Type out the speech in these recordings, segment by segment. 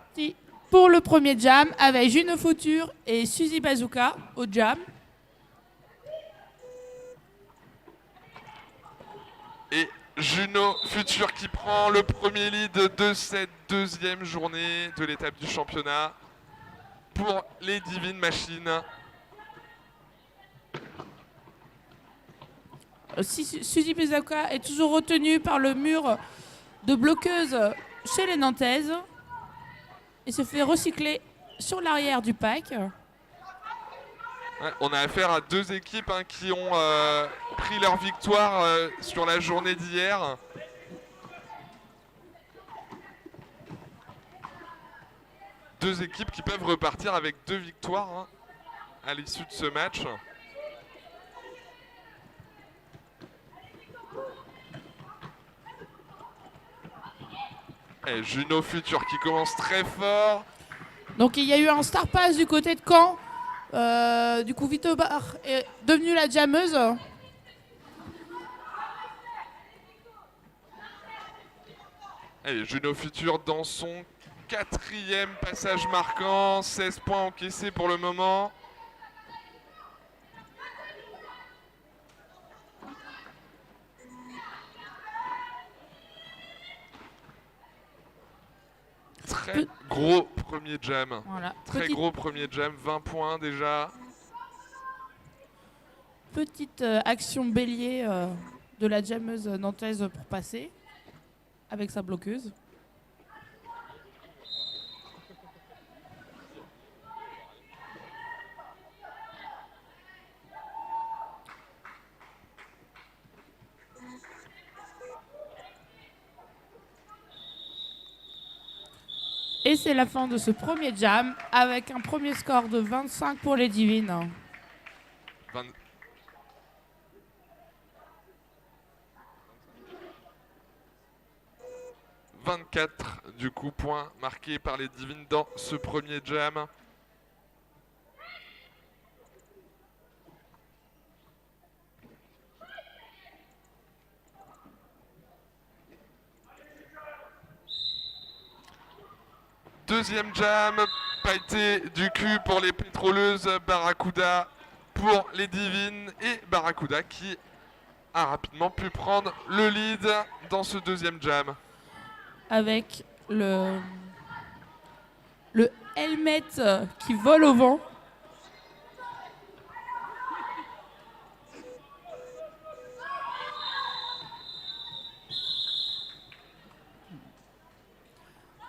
parti pour le premier jam avec Juno Futur et Suzy Bazooka au jam. Et Juno Futur qui prend le premier lead de cette deuxième journée de l'étape du championnat pour les Divine Machines. Suzy Bazooka est toujours retenue par le mur de bloqueuse chez les Nantaises et se fait recycler sur l'arrière du pack. Ouais, on a affaire à deux équipes qui ont pris leur victoire sur la journée d'hier. Deux équipes qui peuvent repartir avec 2 victoires à l'issue de ce match. Et Juno Futur qui commence très fort. Donc il y a eu un star pass du côté de Caen. Du coup, Vito Bar est devenue la jammeuse. Allez, Juno Futur dans son 4e passage marquant. 16 points encaissés pour le moment. Très gros premier jam. Voilà. Très gros premier jam, 20 points déjà. Petite action bélier de la jammeuse nantaise pour passer avec sa bloqueuse. Et c'est la fin de ce premier jam avec un premier score de 25 pour les Divines. 24 du coup points marqués par les Divines dans ce premier jam. Deuxième jam, pas été du cul pour les pétroleuses, Barracuda pour les Divines et Barracuda qui a rapidement pu prendre le lead dans ce deuxième jam. Avec le helmet qui vole au vent.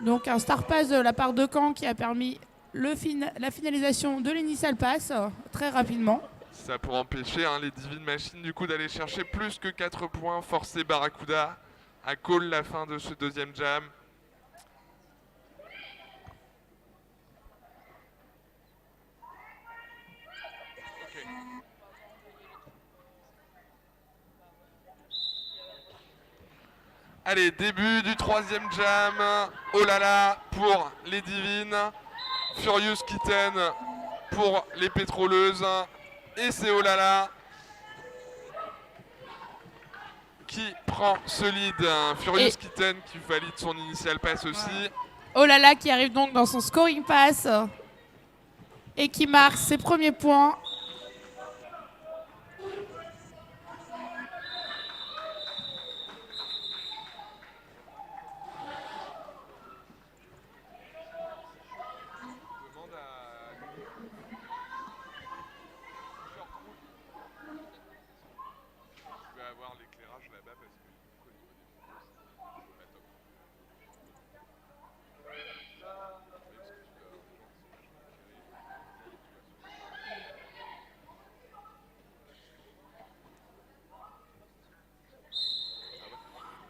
Donc un star pass de la part de Caen qui a permis la finalisation de l'initial pass très rapidement. Ça pour empêcher les Divine Machines du coup d'aller chercher plus que 4 points, forcer Barracuda à call la fin de ce deuxième jam. Allez, début du troisième jam. Oh là là pour les Divines. Furious Kitten pour les pétroleuses. Et c'est oh là là qui prend ce lead. Furious Kitten qui valide son initial pass aussi. Oh là là qui arrive donc dans son scoring pass et qui marque ses premiers points.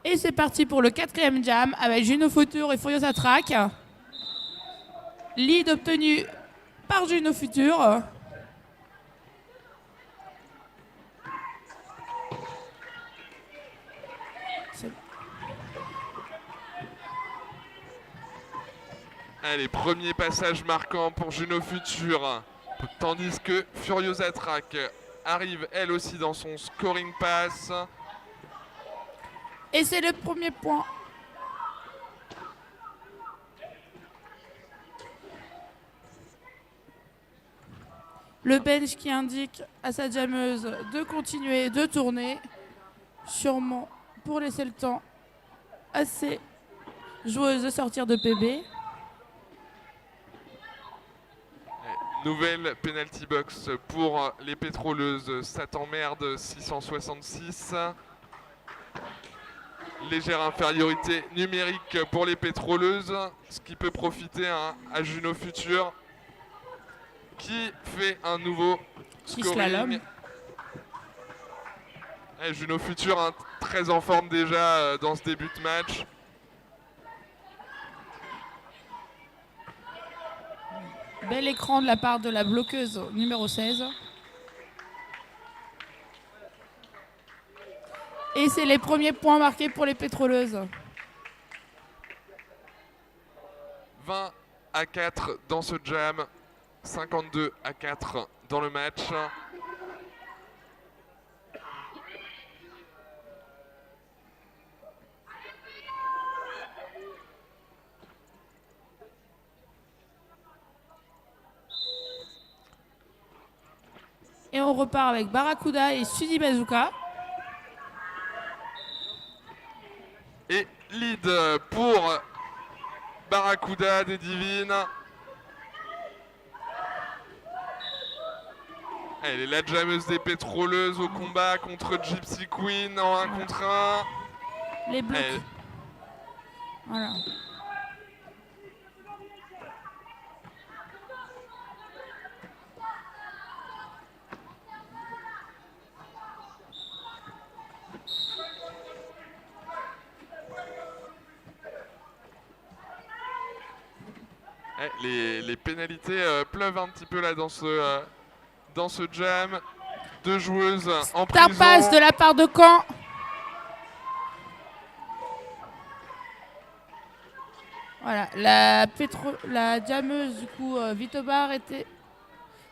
Et c'est parti pour le 4e jam avec Juno Futur et Furiosa Track. Lead obtenu par Juno Futur. Allez, premier passage marquant pour Juno Futur. Tandis que Furiosa Track arrive elle aussi dans son scoring pass. Et c'est le premier point. Le bench qui indique à sa jammeuse de continuer de tourner, sûrement pour laisser le temps à ses joueuses de sortir de PB. Nouvelle penalty box pour les pétroleuses. Ça t'emmerde 666. Légère infériorité numérique pour les pétroleuses, ce qui peut profiter à Juno Futur qui fait un nouveau Slalom. scoring. Juno Futur hein, très en forme déjà dans ce début de match. Bel écran de la part de la bloqueuse numéro 16. Et c'est les premiers points marqués pour les pétroleuses. 20-4 dans ce jam, 52-4 dans le match. Et on repart avec Barracuda et Sudi Bazooka. Et lead pour Barracuda des Divines. Elle est la jammeuse des pétroleuses au combat contre Gypsy Queen en 1 contre 1. Les blocs. Voilà. Les pénalités pleuvent un petit peu là dans ce jam. 2 joueuses en Star prison. pass de la part de Caen. Voilà, la jammeuse du coup Vitobar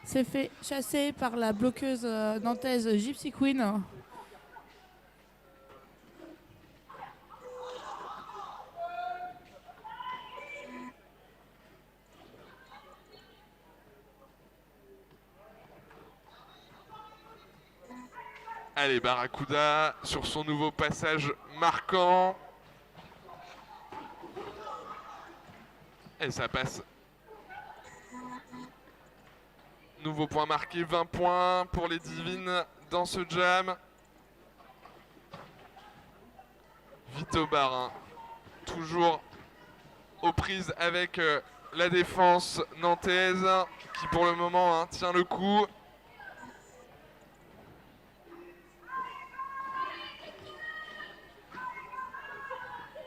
s'est fait chasser par la bloqueuse nantaise Gypsy Queen. Allez, Barracuda sur son nouveau passage marquant. Et ça passe. Nouveau point marqué, 20 points pour les Divines dans ce jam. Vitobar, hein, toujours aux prises avec la défense nantaise qui pour le moment hein, tient le coup.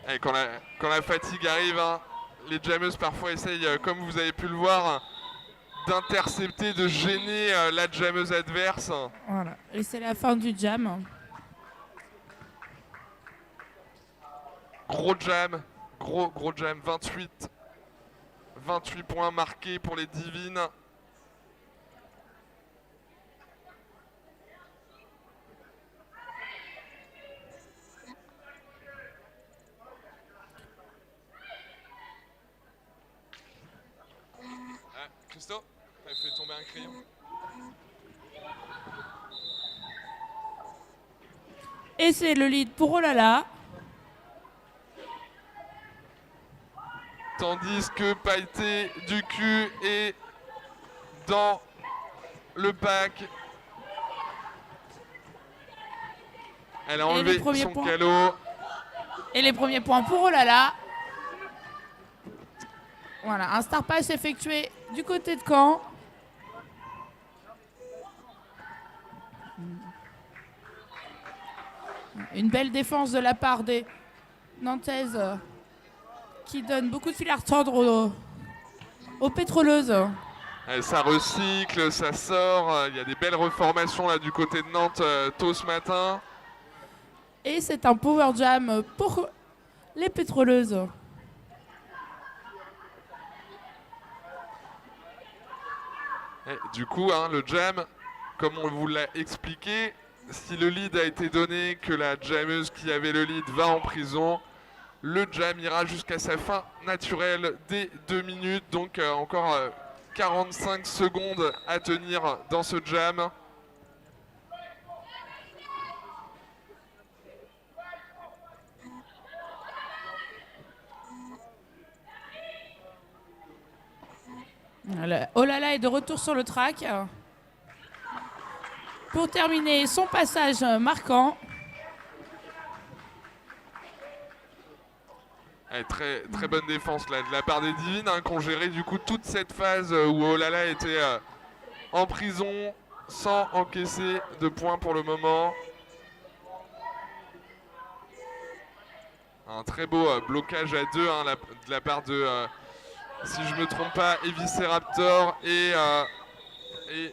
Et quand la fatigue arrive, hein, les jammeuses parfois essayent, comme vous avez pu le voir, d'intercepter, de gêner la jammeuse adverse. Voilà, et c'est la fin du jam. Gros jam, gros jam, 28 points marqués pour les Divines. Christo, t'as fait tomber un crayon. Et c'est le lead pour Olala. Tandis que Pailleté du cul est dans le pack. Elle a enlevé son calot. Et les premiers points pour Olala. Voilà, un star pass effectué du côté de Caen. Une belle défense de la part des Nantaises qui donne beaucoup de fil à retordre aux pétroleuses. Ça recycle, ça sort. Il y a des belles reformations là du côté de Nantes tôt ce matin. Et c'est un power jam pour les pétroleuses. Et du coup, hein, le jam, comme on vous l'a expliqué, si le lead a été donné, que la jammeuse qui avait le lead va en prison, le jam ira jusqu'à sa fin naturelle dès 2 minutes. Donc encore 45 secondes à tenir dans ce jam. Le Olala est de retour sur le track pour terminer son passage marquant. Très, très bonne défense là, de la part des Divines hein, qui ont géré du coup toute cette phase où Olala était en prison sans encaisser de points pour le moment. Un très beau blocage à deux hein, de la part de, si je ne me trompe pas, Evisceraptor et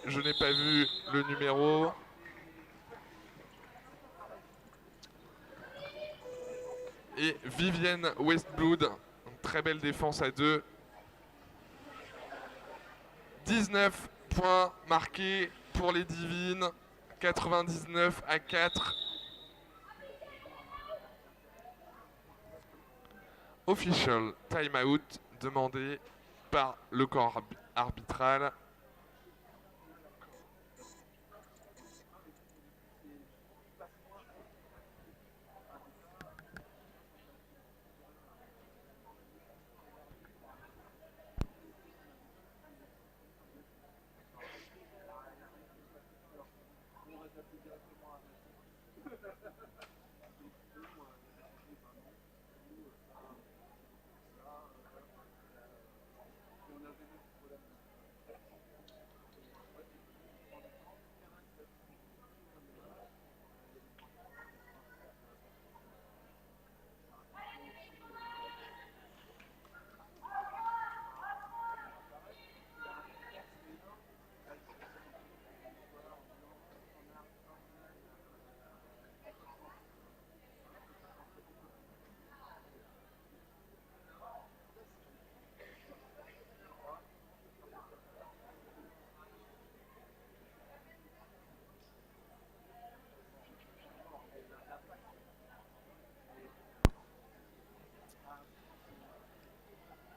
je n'ai pas vu le numéro. Et Vivienne Westblood, très belle défense à deux. 19 points marqués pour les Divines, 99 à 4. Official timeout demandé par le corps arbitral.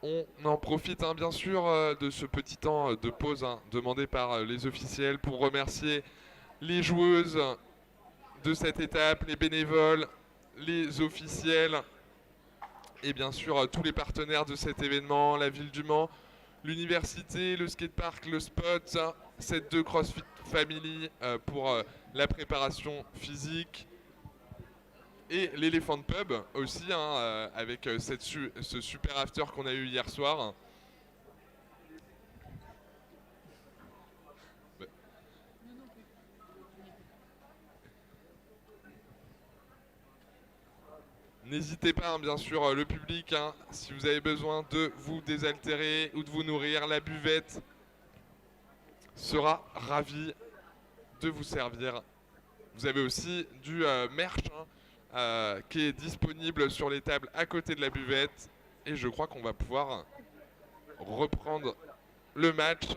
On en profite hein, bien sûr de ce petit temps de pause hein, demandé par les officiels pour remercier les joueuses de cette étape, les bénévoles, les officiels et bien sûr tous les partenaires de cet événement, la ville du Mans, l'université, le skatepark, le spot, cette 2 CrossFit Family pour la préparation physique. Et l'Elephant Pub aussi, hein, avec ce super after qu'on a eu hier soir. N'hésitez pas, hein, bien sûr, le public, hein, si vous avez besoin de vous désaltérer ou de vous nourrir, la buvette sera ravie de vous servir. Vous avez aussi du merch hein, qui est disponible sur les tables à côté de la buvette. Et je crois qu'on va pouvoir reprendre le match.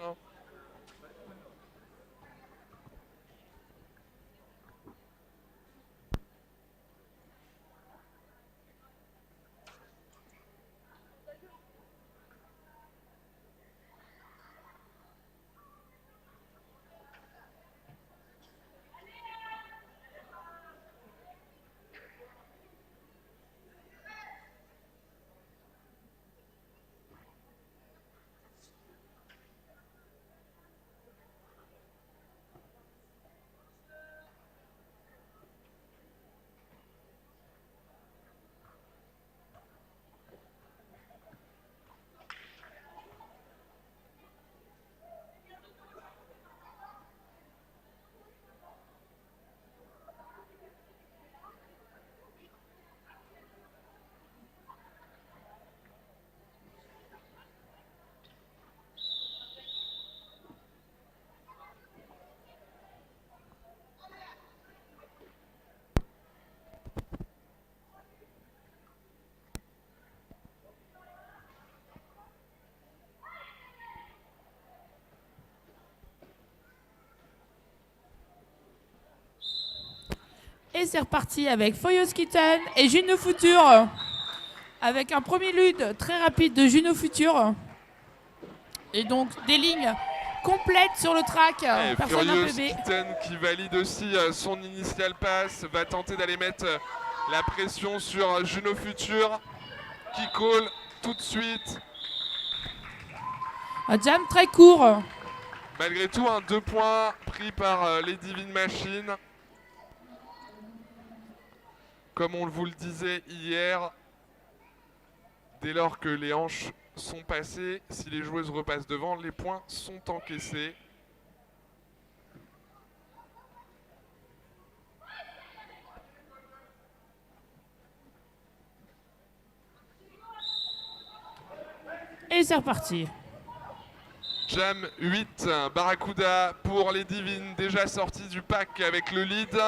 Et c'est reparti avec Foyos Kitten et Juno Future. Avec un premier lude très rapide de Juno Future. Et donc des lignes complètes sur le track. Personne en Furious PB. Kitten qui valide aussi son initial pass, va tenter d'aller mettre la pression sur Juno Future qui call tout de suite. Un jam très court. Malgré tout, 2 points pris par les Divine Machines. Comme on vous le disait hier, dès lors que les hanches sont passées, si les joueuses repassent devant, les points sont encaissés. Et c'est reparti. Jam 8, Barracuda pour les Divines, déjà sortis du pack avec le lead.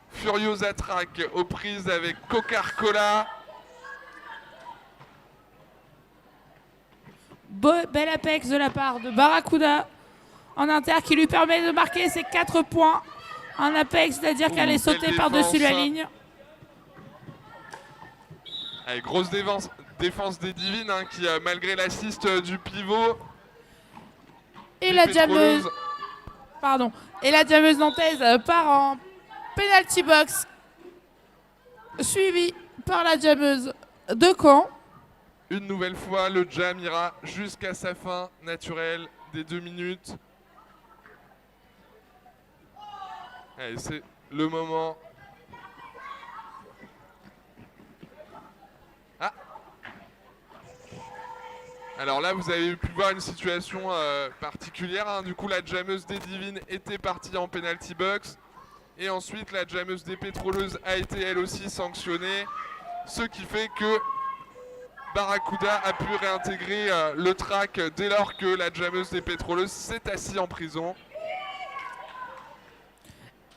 Furiosa Track aux prises avec Coca-Cola. Bel apex de la part de Barracuda en inter qui lui permet de marquer ses 4 points. Un apex, c'est-à-dire qu'elle est sautée par-dessus la ligne. Allez, grosse défense des Divines qui, malgré l'assist du pivot, et la jammeuse, nantaise part en penalty box, suivie par la jammeuse de Caen. Une nouvelle fois, le jam ira jusqu'à sa fin naturelle des 2 minutes. Allez, c'est le moment. Ah. Alors là, vous avez pu voir une situation particulière. Du coup, la jammeuse des Divines était partie en penalty box. Et ensuite, la jammeuse des Pétroleuses a été elle aussi sanctionnée. Ce qui fait que Barracuda a pu réintégrer le track dès lors que la jammeuse des Pétroleuses s'est assise en prison.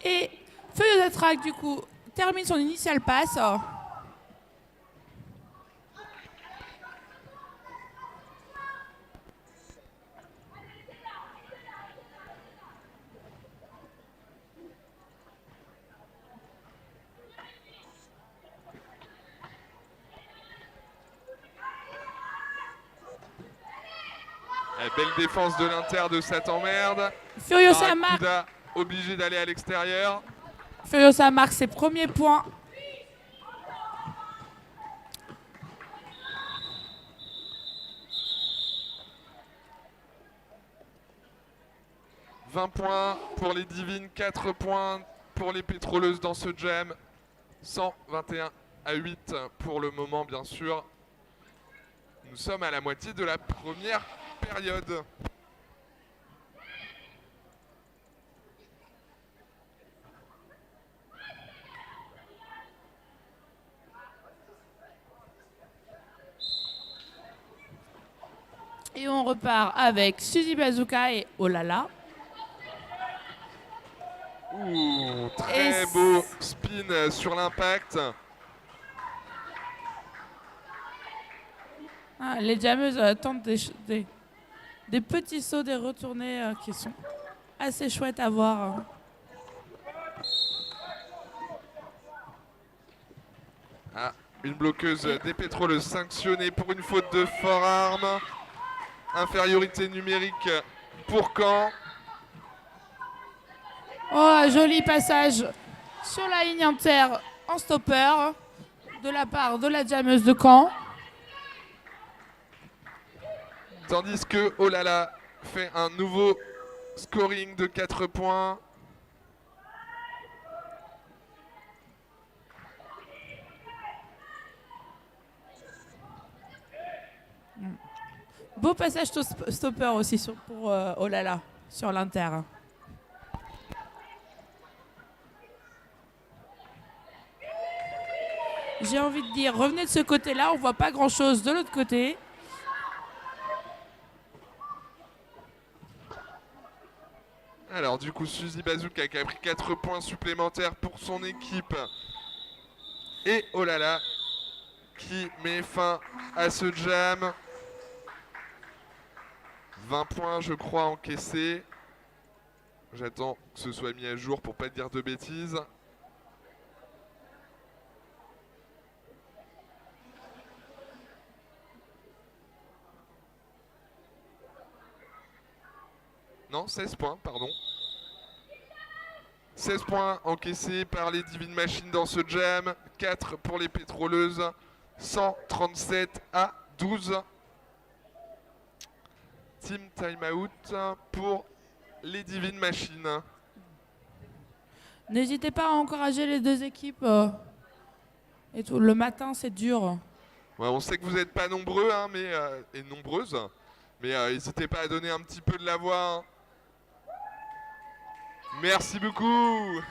Et Furiosa Track, du coup, termine son initial pass. Belle défense de l'Inter de Satan-Merde. Furiosa marque. Obligé d'aller à l'extérieur. Furiosa marque ses premiers points. « 20 points pour les Divines, 4 points pour les Pétroleuses dans ce jam. 121-8 pour le moment, bien sûr. Nous sommes à la moitié de la première période. Et on repart avec Suzy Bazooka et Olala. Ouh, très beau spin sur l'impact. Ah, les jammeuses tentent des petits sauts, des retournées qui sont assez chouettes à voir. Ah, une bloqueuse des Pétroleuses sanctionnée pour une faute de forearm. Infériorité numérique pour Caen. Oh, un joli passage sur la ligne inter en stopper de la part de la jammeuse de Caen. Tandis que Olala fait un nouveau scoring de 4 points. Beau passage stopper aussi pour Olala sur l'inter. J'ai envie de dire, revenez de ce côté-là, on voit pas grand-chose de l'autre côté. Alors du coup, Suzy Bazooka qui a pris 4 points supplémentaires pour son équipe. Et Olala qui met fin à ce jam. 20 points, je crois, encaissés. J'attends que ce soit mis à jour pour pas dire de bêtises. Non, 16 points, pardon. 16 points encaissés par les Divine Machines dans ce jam. 4 pour les pétroleuses. 137 à 12. Team timeout pour les Divine Machines. N'hésitez pas à encourager les deux équipes. Et tout. Le matin, c'est dur. Ouais, on sait que vous n'êtes pas nombreux hein, et nombreuses, mais n'hésitez pas à donner un petit peu de la voix. Hein. Merci beaucoup.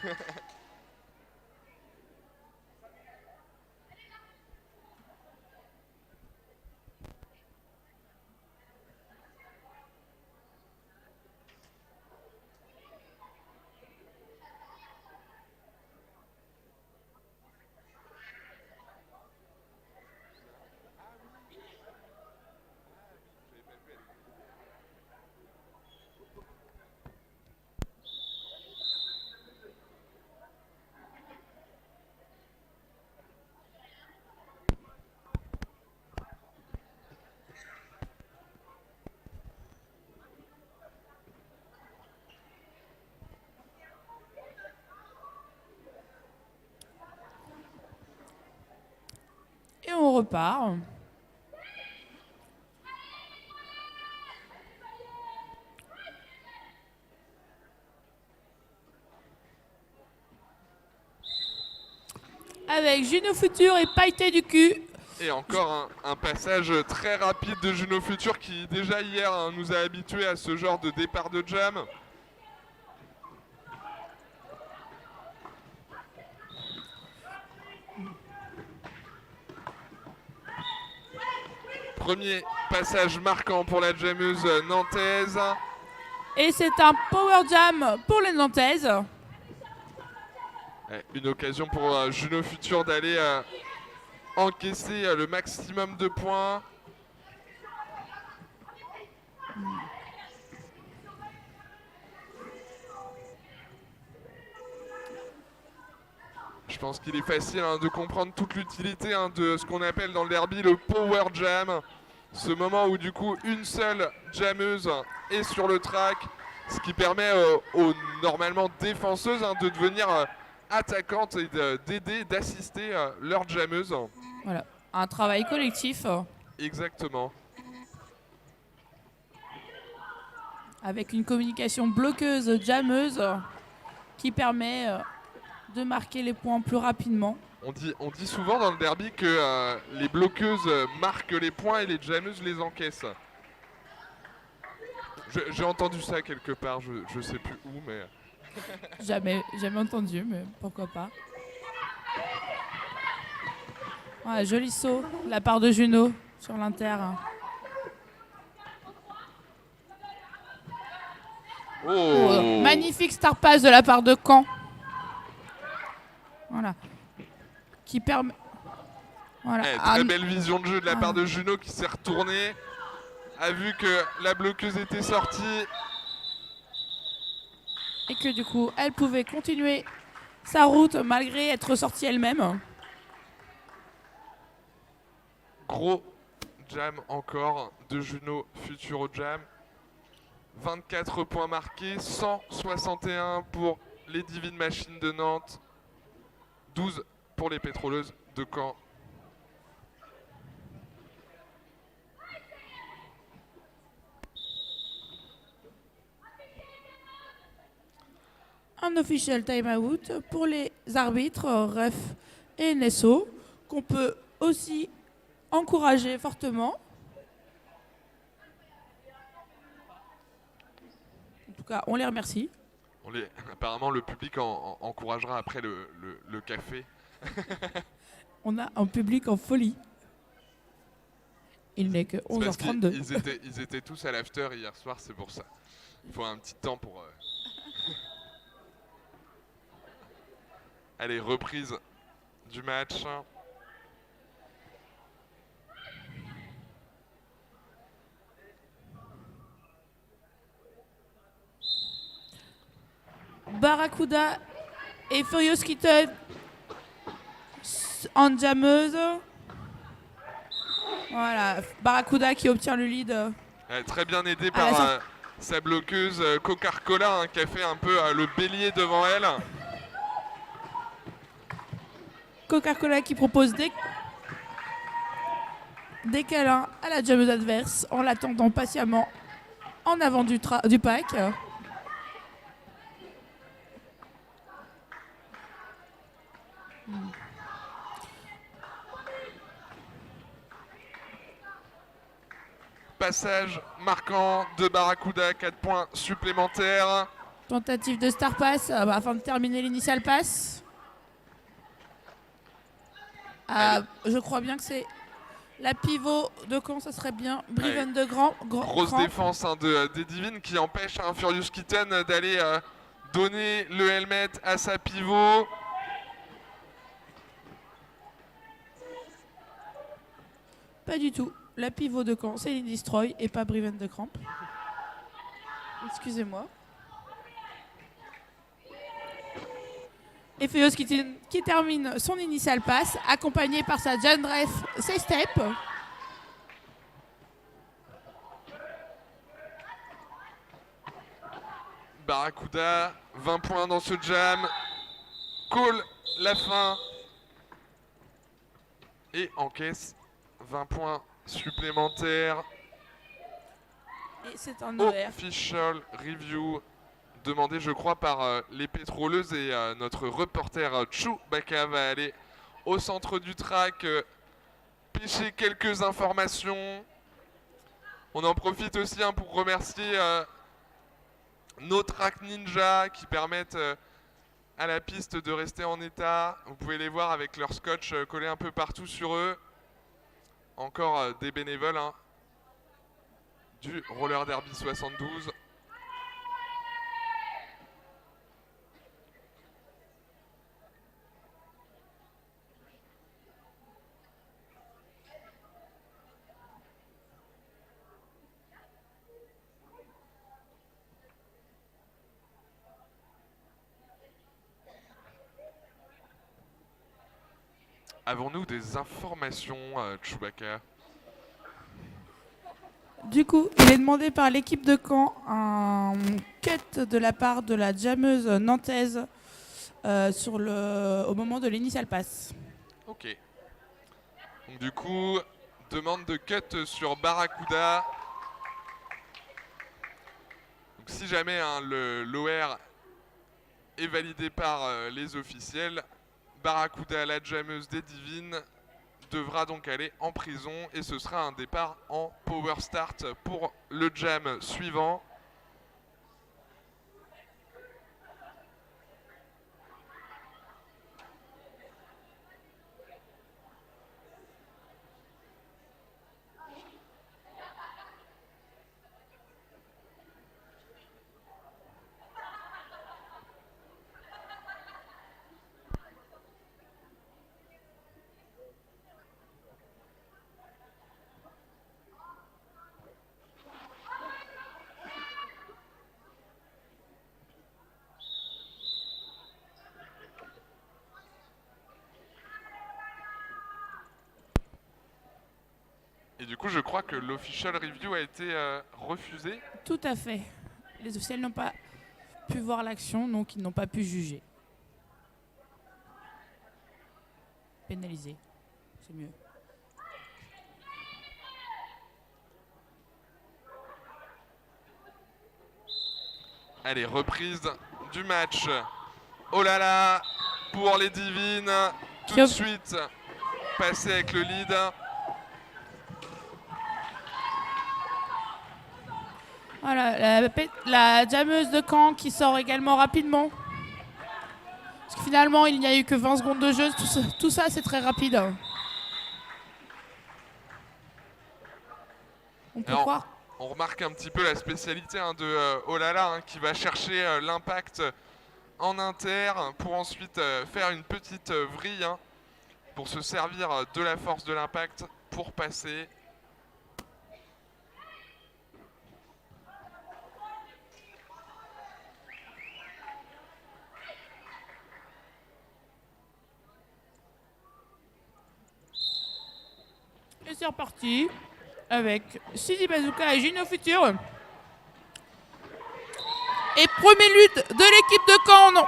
Et on repart. Avec Juno Futur et Pailleté du cul. Et encore un passage très rapide de Juno Futur qui déjà hier hein, nous a habitués à ce genre de départ de jam. Premier passage marquant pour la jammeuse nantaise. Et c'est un power jam pour les Nantaises. Une occasion pour Juno Futur d'aller encaisser le maximum de points. Je pense qu'il est facile hein, de comprendre toute l'utilité hein, de ce qu'on appelle dans le derby le power jam. Ce moment où du coup une seule jammeuse est sur le track, ce qui permet aux normalement défenseuses hein, de devenir attaquantes et d'aider, d'assister leur jammeuse. Voilà, un travail collectif. Exactement. Avec une communication bloqueuse, jammeuse, qui permet de marquer les points plus rapidement. On dit souvent dans le derby que les bloqueuses marquent les points et les jammeuses les encaissent. J'ai entendu ça quelque part, je sais plus où, mais... Jamais entendu, mais pourquoi pas. Ouais, joli saut de la part de Juno sur l'Inter. Oh. Magnifique star pass de la part de Caen. Voilà. Qui permet... Voilà. Très belle vision de jeu de la part de Juno qui s'est retournée, a vu que la bloqueuse était sortie. Et que du coup, elle pouvait continuer sa route malgré être sortie elle-même. Gros jam encore de Juno Futur au jam. 24 points marqués, 161 pour les Divine Machines de Nantes, 12 pour les pétroleuses de Caen. Un official timeout pour les arbitres, ref et NSO, qu'on peut aussi encourager fortement. En tout cas, on les remercie. Apparemment, le public encouragera après le café. On a un public en folie. Il n'est que 11h32. Ils étaient tous à l'after hier soir, c'est pour ça. Il faut un petit temps pour... Allez, reprise du match. Barracuda et Furious Kitten en jammeuse. Voilà, Barracuda qui obtient le lead. Très bien aidé par sa bloqueuse Coca-Cola, qui a fait un peu le bélier devant elle. Coca-Cola qui propose des câlins à la jammeuse adverse en l'attendant patiemment en avant du pack. Passage marquant de Barracuda, 4 points supplémentaires. Tentative de star pass afin de terminer l'initial pass. Je crois bien que c'est la pivot de Caen, ça serait bien. Briven de Grosse Cramp. défense des Divines qui empêche Furious Kitten d'aller donner le helmet à sa pivot. Pas du tout. La pivot de Caen, c'est Destroy et pas Briven de Cramp. Excusez-moi. Et Feos qui termine son initial pass, accompagné par sa John Ref 6 step. Barracuda, 20 points dans ce jam. Call la fin. Et encaisse 20 points supplémentaires. Et c'est un OR. Official review demandé, je crois, par les pétroleuses. Et notre reporter Chewbacca va aller au centre du track pêcher quelques informations. On en profite aussi pour remercier nos track ninja qui permettent à la piste de rester en état. Vous pouvez les voir avec leur scotch collé un peu partout sur eux. Encore des bénévoles du Roller Derby 72. Avons-nous des informations, Chewbacca? Du coup, il est demandé par l'équipe de Caen un cut de la part de la jammeuse nantaise au moment de l'initial pass. Ok. Donc du coup, demande de cut sur Barracuda. Donc si jamais l'OR est validé par les officiels, Barracuda, la jammeuse des Divines, devra donc aller en prison et ce sera un départ en power start pour le jam suivant. Et du coup, je crois que l'official review a été refusé. Tout à fait. Les officiels n'ont pas pu voir l'action, donc ils n'ont pas pu juger. Pénalisé, c'est mieux. Allez, reprise du match. Oh là là, pour les Divines, tout de suite passer avec le lead. Voilà, la jammeuse de Caen qui sort également rapidement. Parce que finalement, il n'y a eu que 20 secondes de jeu. Tout ça, c'est très rapide. On peut croire. On remarque un petit peu la spécialité de Olala qui va chercher l'impact en inter pour ensuite faire une petite vrille pour se servir de la force de l'impact pour passer. Et c'est reparti avec Sidi Bazooka et Gino Futur. Et premier lutte de l'équipe de Caen. Non.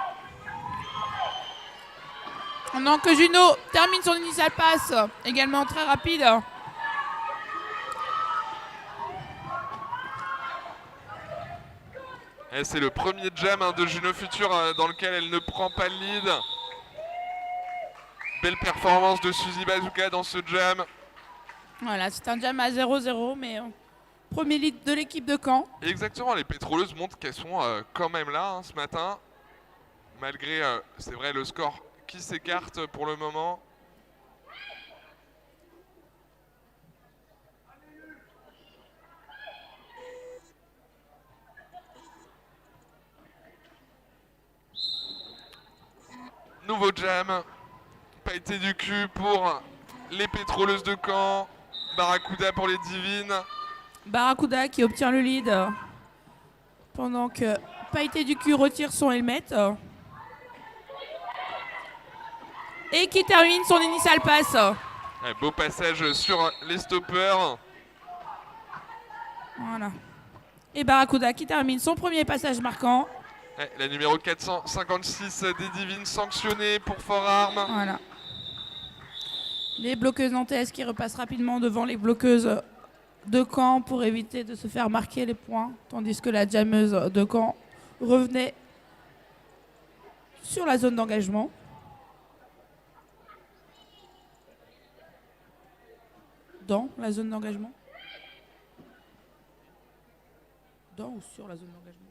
Pendant que Juno termine son initial pass, également très rapide. Et c'est le premier jam de Juno Future dans lequel elle ne prend pas le lead. Belle performance de Suzy Bazooka dans ce jam. Voilà, c'est un jam à 0-0, mais premier lead de l'équipe de Caen. Exactement, les pétroleuses montrent qu'elles sont quand même là ce matin. Malgré, c'est vrai, le score qui s'écarte pour le moment. Nouveau jam, pailleté du cul pour les pétroleuses de Caen, Barracuda pour les divines. Barracuda qui obtient le lead pendant que pailleté du cul retire son helmet et qui termine son initial pass. Ouais, beau passage sur les stoppers. Voilà. Et Barracuda qui termine son premier passage marquant. Ouais, la numéro 456 des divines sanctionnée pour Forearm. Voilà. Les bloqueuses nantaises qui repassent rapidement devant les bloqueuses de Caen pour éviter de se faire marquer les points, tandis que la jammeuse de Caen revenait sur la zone d'engagement. Dans la zone d'engagement. Dans ou sur la zone d'engagement.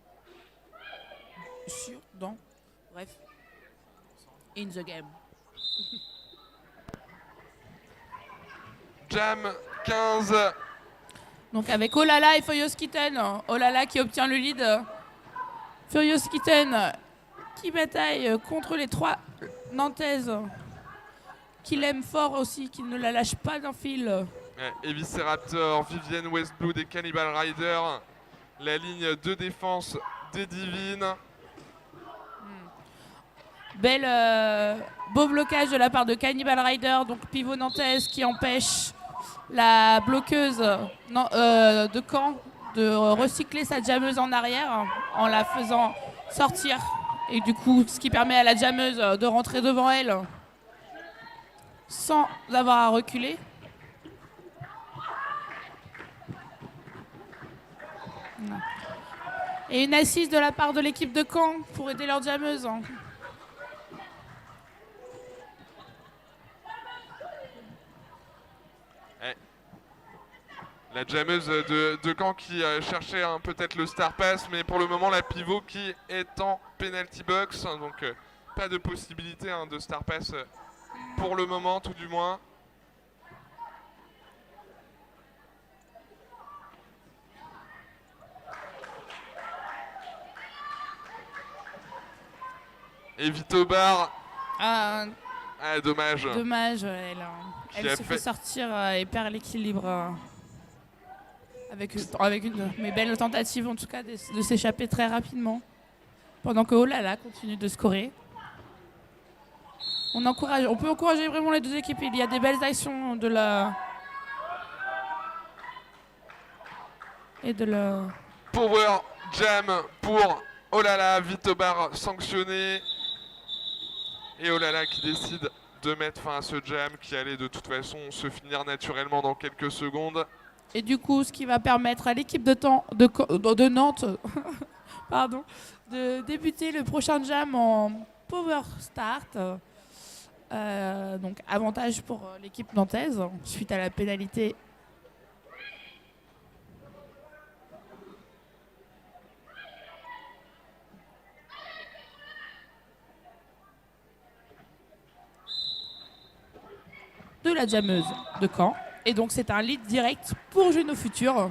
Sur, dans, bref. In the game. Jam 15. Donc avec Olala et Furious Kitten. Olala qui obtient le lead. Furious Kitten qui bataille contre les trois nantaises. Qui l'aiment fort aussi, qui ne la lâche pas d'un fil. Evisceraptor, Vivienne Westblood et Cannibal Rider. La ligne de défense des divines. Beau blocage de la part de Cannibal Rider, donc pivot nantaise qui empêche la bloqueuse de Caen de recycler sa jammeuse en arrière en la faisant sortir. Et du coup, ce qui permet à la jammeuse de rentrer devant elle sans avoir à reculer. Et une assise de la part de l'équipe de Caen pour aider leur jammeuse. La jammeuse de Caen qui cherchait peut-être le star pass, mais pour le moment la pivot qui est en penalty box, donc pas de possibilité de star pass pour le moment tout du moins. Et Vitobar, dommage. Dommage, elle se fait sortir et perd l'équilibre. Avec une mais belle tentative en tout cas de s'échapper très rapidement. Pendant que Olala continue de scorer. On peut encourager vraiment les deux équipes. Il y a des belles actions de la... Power Jam pour Olala, Vitobar sanctionné. Et Olala qui décide de mettre fin à ce jam qui allait de toute façon se finir naturellement dans quelques secondes. Et du coup, ce qui va permettre à l'équipe de Nantes pardon, de débuter le prochain jam en power start. Donc avantage pour l'équipe nantaise suite à la pénalité. De la jammeuse de Caen. Et donc c'est un lead direct pour Juno Future.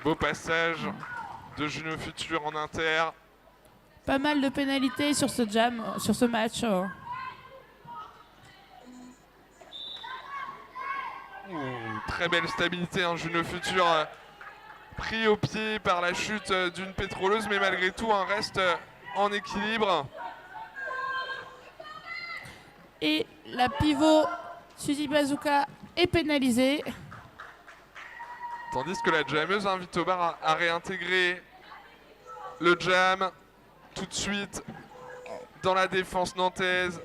Beau passage de Juno Future en inter. Pas mal de pénalités sur ce jam, sur ce match. Très belle stabilité, Juno Future pris au pied par la chute d'une pétroleuse, mais malgré tout reste en équilibre. Et la pivot Suzy Bazooka est pénalisée. Tandis que la jammeuse invite au bar à réintégrer le jam tout de suite dans la défense nantaise.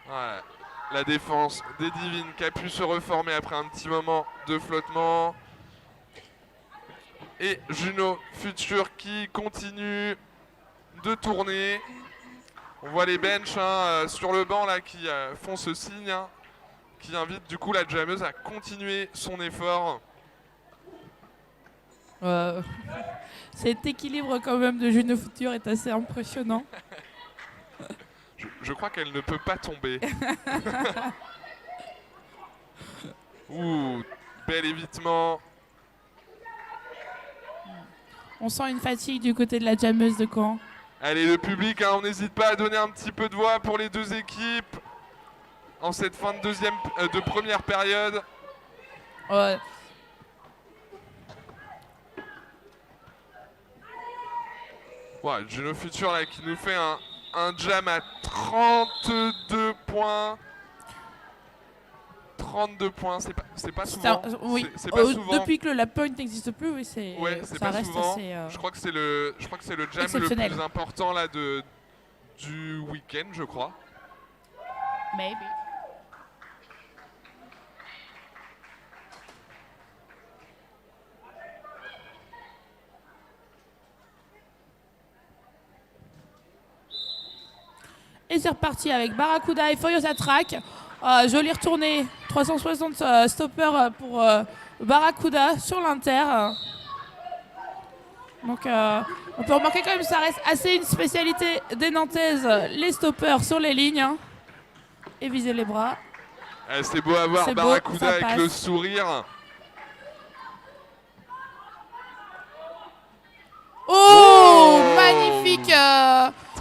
Ouais. La défense des Divines qui a pu se reformer après un petit moment de flottement. Et Juno Future qui continue de tourner. On voit les benches sur le banc là qui font ce signe, qui invite du coup la jammeuse à continuer son effort. Cet équilibre quand même de Juno Future est assez impressionnant. Je crois qu'elle ne peut pas tomber. Ouh, bel évitement. On sent une fatigue du côté de la jammeuse de Caen. Allez, le public, on n'hésite pas à donner un petit peu de voix pour les deux équipes en cette fin de première période. Ouais. Ouais, Juno Future là, qui nous fait un jam à 32 points. 32 points, c'est pas souvent. Oui. C'est pas souvent. Depuis que le lap point n'existe plus, oui, Ouais, c'est ça pas reste souvent. assez. Je crois que c'est le jam le plus important là du week-end, je crois. Maybe. Et c'est reparti avec Barracuda et Furiosa Track. Jolie retournée, 360 stopper pour Barracuda sur l'inter. Donc on peut remarquer quand même que ça reste assez une spécialité des Nantaises, les stoppers sur les lignes. Et viser les bras. C'est beau à voir Barracuda avec le sourire. Oh, magnifique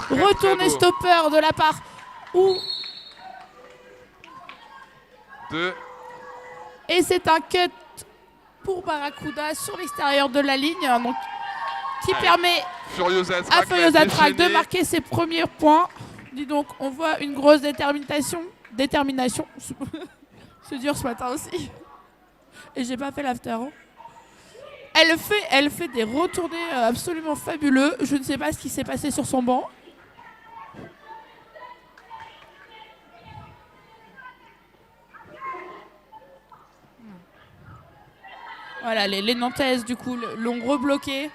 retourné stopper de la part Et c'est un cut pour Barracuda sur l'extérieur de la ligne, donc, qui permet à Furiosa Track de marquer ses premiers points. Dis donc, on voit une grosse détermination. C'est dur ce matin aussi. Et j'ai pas fait l'after. Elle fait des retournés absolument fabuleux. Je ne sais pas ce qui s'est passé sur son banc. Voilà, les Nantaises du coup l'ont rebloqué.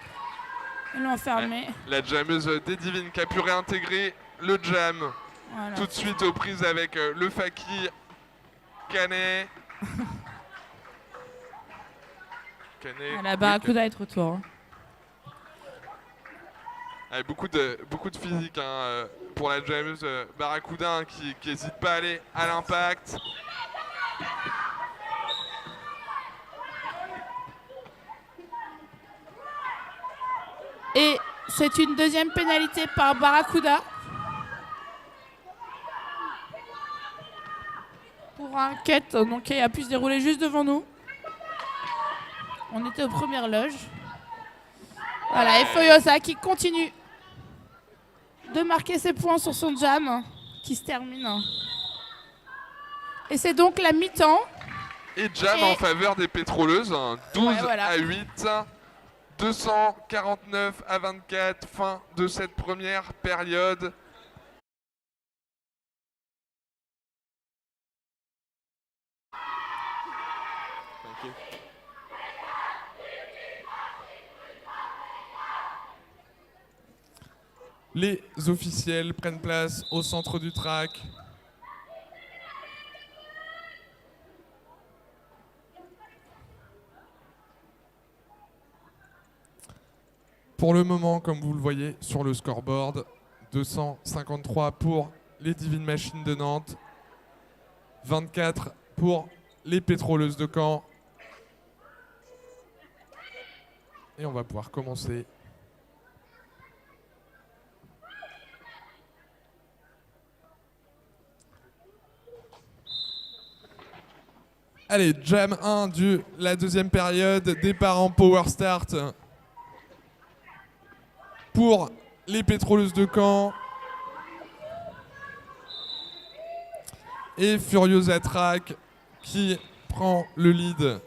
Ils l'ont fermé. La jammeuse des Divines qui a pu réintégrer le jam. Voilà. Tout de suite aux prises avec le Faki Canet. La Barracuda est de retour. Avec beaucoup de physique pour la jammeuse Barracuda qui n'hésite pas à aller à l'impact. Et c'est une deuxième pénalité par Barracuda. Pour un cut donc, qui a pu se dérouler juste devant nous. On était aux premières loges. Voilà, et Furiosa qui continue de marquer ses points sur son jam qui se termine. Et c'est donc la mi-temps. Et jam en faveur des pétroleuses, 12 à 8. 249 à 24, fin de cette première période. Les officiels prennent place au centre du track. Pour le moment, comme vous le voyez sur le scoreboard, 253 pour les Divine Machines de Nantes, 24 pour les Pétroleuses de Caen. Et on va pouvoir commencer. Allez, jam 1 de la deuxième période, départ en power start pour les pétroleuses de Caen. Et Furiosa Track qui prend le lead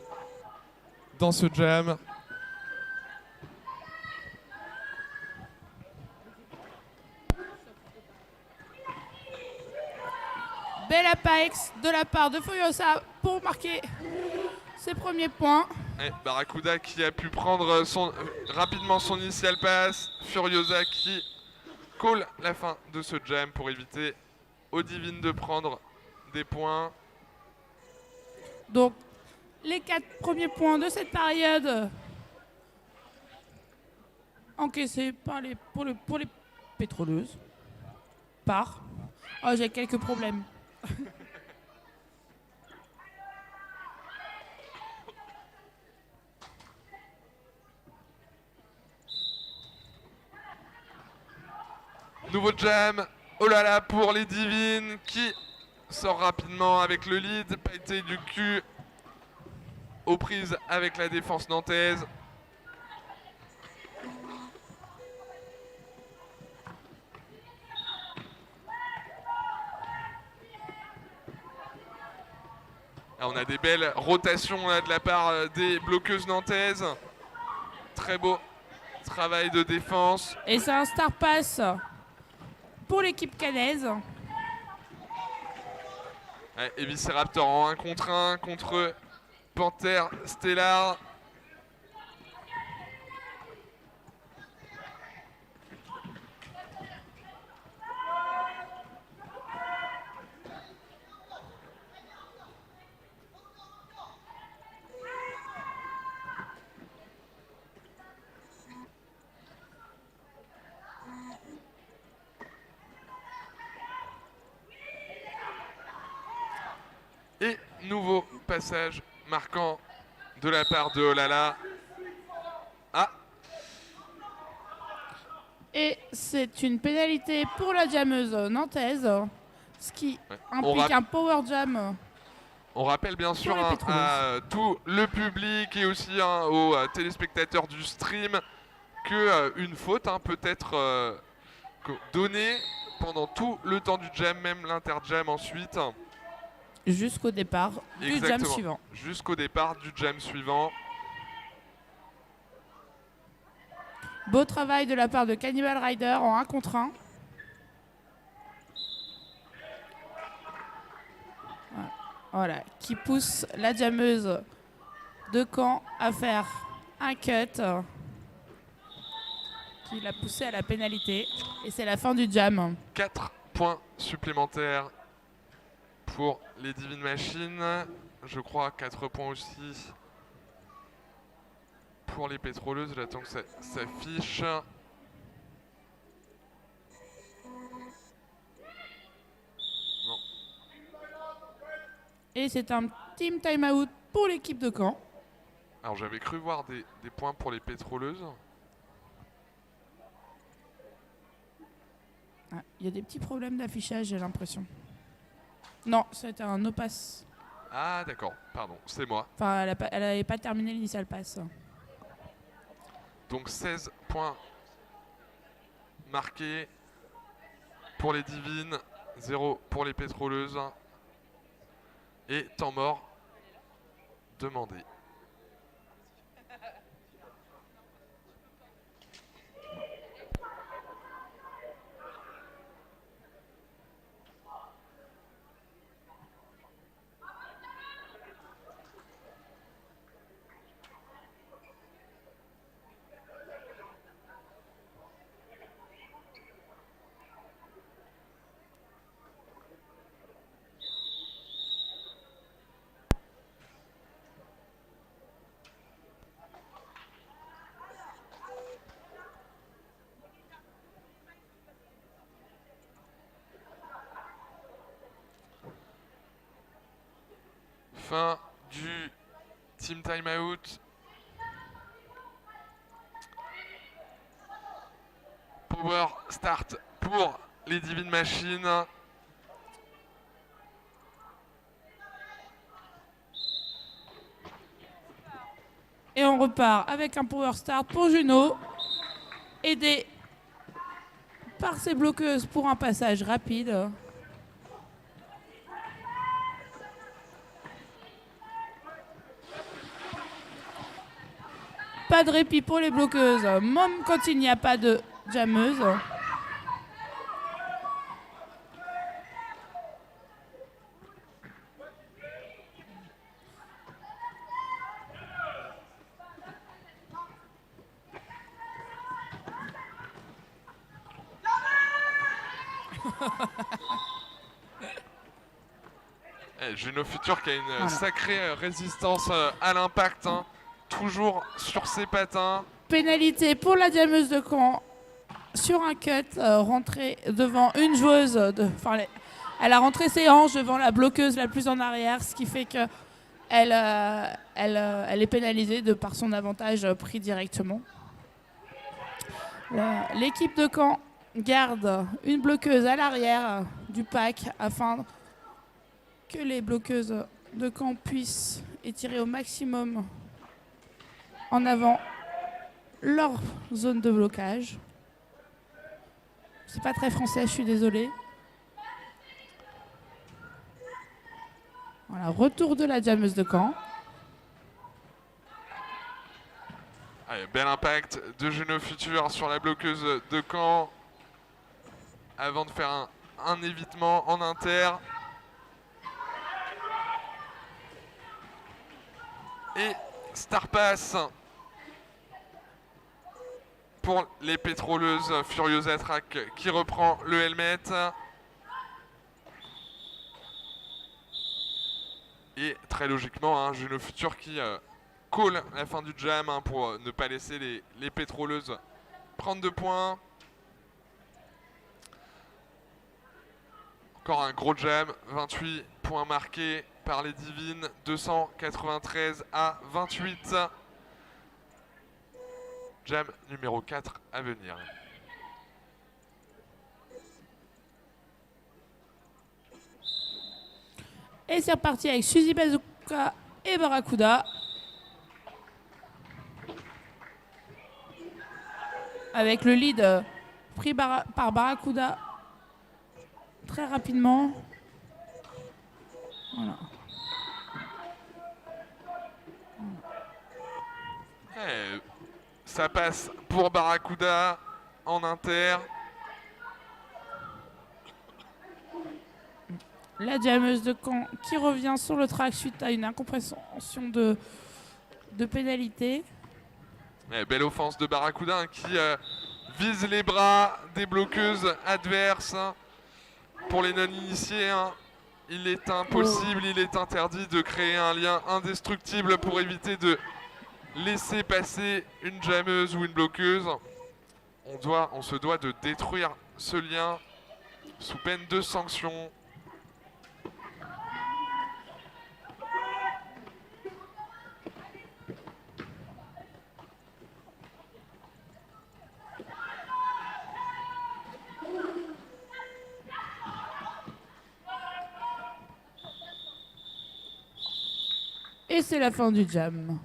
dans ce jam. Belle apex de la part de Furiosa pour marquer ses premiers points. Et Barracuda qui a pu prendre rapidement son initial pass. Furiosa qui call la fin de ce jam pour éviter aux Divines de prendre des points. Donc, les 4 premiers points de cette période encaissés par pour les pétroleuses. Oh, j'ai quelques problèmes. Nouveau jam, oh là là, pour les Divines qui sort rapidement avec le lead. Pailleté du cul aux prises avec la défense nantaise. Là, on a des belles rotations là, de la part des bloqueuses nantaises. Très beau travail de défense. Et c'est un star pass pour l'équipe canaise. Ouais, Evisceraptor en 1 contre 1 contre Panthère Stellar. Et nouveau passage marquant de la part de Olala. Ah, Et c'est une pénalité pour la jammeuse nantaise, ce qui ouais. implique un power jam. On rappelle bien sûr les pétroleuses. à tout le public et aussi aux téléspectateurs du stream que une faute peut être donnée pendant tout le temps du jam, même l'interjam ensuite. Jusqu'au départ du jam Exactement. suivant. Jusqu'au départ du jam suivant. Beau travail de la part de Cannibal Rider en 1 contre 1. Voilà, qui pousse la jammeuse de Caen à faire un cut qui l'a poussé à la pénalité. Et c'est la fin du jam. 4 points supplémentaires pour les Divine Machines. Je crois 4 points aussi pour les pétroleuses. J'attends que ça s'affiche. Non. Et c'est un team timeout pour l'équipe de Caen. Alors j'avais cru voir des points pour les pétroleuses. Ah, il y a des petits problèmes d'affichage, j'ai l'impression. Non, c'était un no pass. Ah d'accord, pardon, c'est moi. Enfin, elle n'avait pas terminé l'initial pass. Donc 16 points marqués pour les Divines, 0 pour les pétroleuses. Et temps mort demandé. Fin du team timeout. Power start pour les Divine Machines. Et on repart avec un power start pour Juno, aidé par ses bloqueuses pour un passage rapide. Pas de répit pour les bloqueuses, même quand il n'y a pas de jammeuse. Juno Future qui a une sacrée résistance à l'impact, hein, toujours sur ses patins. Pénalité pour la jammeuse de Caen sur un cut, rentrée devant une joueuse. Elle a rentré ses hanches devant la bloqueuse la plus en arrière, ce qui fait qu'elle elle est pénalisée de par son avantage pris directement. L'équipe de Caen garde une bloqueuse à l'arrière du pack afin que les bloqueuses de Caen puissent étirer au maximum en avant leur zone de blocage. C'est pas très français, je suis désolée. Voilà, retour de la jammeuse de Caen. Allez, bel impact de Juno Future sur la bloqueuse de Caen avant de faire un évitement en inter. Et Star Pass pour les pétroleuses Furiosa Track qui reprend le helmet. Et très logiquement, Juno Future qui call la fin du jam pour ne pas laisser les pétroleuses prendre 2 points. Encore un gros jam, 28 points marqués par les Divines, 293 à 28. Jam numéro 4 à venir. Et c'est reparti avec Suzy Bazooka et Barracuda. Avec le lead pris par Barracuda très rapidement. Voilà. Et ça passe pour Barracuda en inter. La jammeuse de Caen qui revient sur le track suite à une incompréhension de pénalité. Belle offense de Barracuda qui vise les bras des bloqueuses adverses. Pour les non-initiés, il est impossible, il est interdit de créer un lien indestructible pour éviter de laisser passer une jammeuse ou une bloqueuse. On se doit de détruire ce lien sous peine de sanction. Et c'est la fin du jam.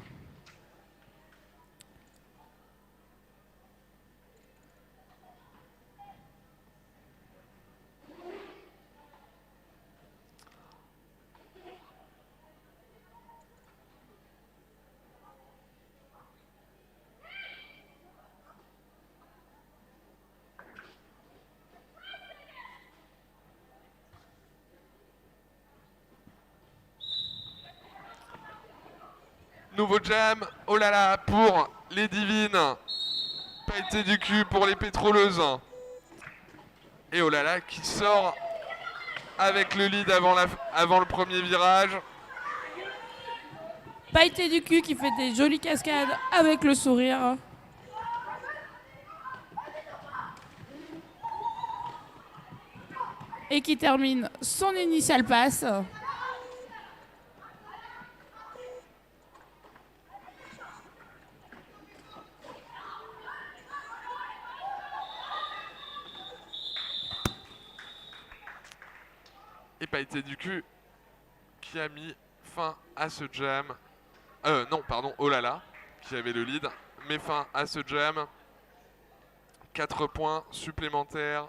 Nouveau jam, oh là là, pour les Divines. Pailleté du cul pour les pétroleuses. Et oh là là, qui sort avec le lead avant le premier virage. Pailleté du cul qui fait des jolies cascades avec le sourire. Et qui termine son initial pass. Et Pailleté du cul qui a mis fin à ce jam. Non, pardon, oh là là. qui avait le lead, met fin à ce jam. 4 points supplémentaires.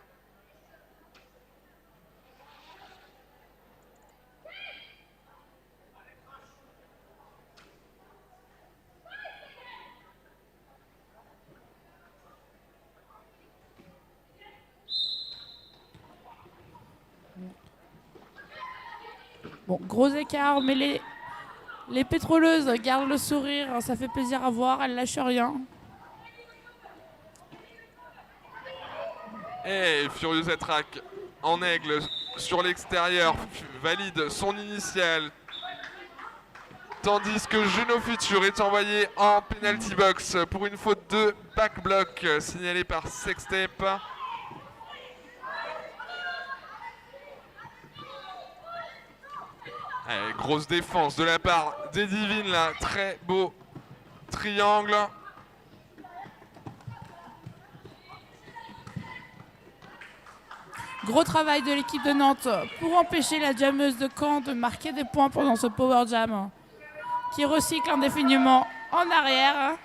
Bon, gros écart, mais les pétroleuses gardent le sourire, ça fait plaisir à voir, elles lâchent rien. Et Furious Attrack en aigle sur l'extérieur valide son initial. Tandis que Juno Future est envoyé en penalty box pour une faute de back block signalée par Sextape. Allez, grosse défense de la part des Divines là, très beau triangle. Gros travail de l'équipe de Nantes pour empêcher la jammeuse de Caen de marquer des points pendant ce power jam qui recycle indéfiniment en arrière.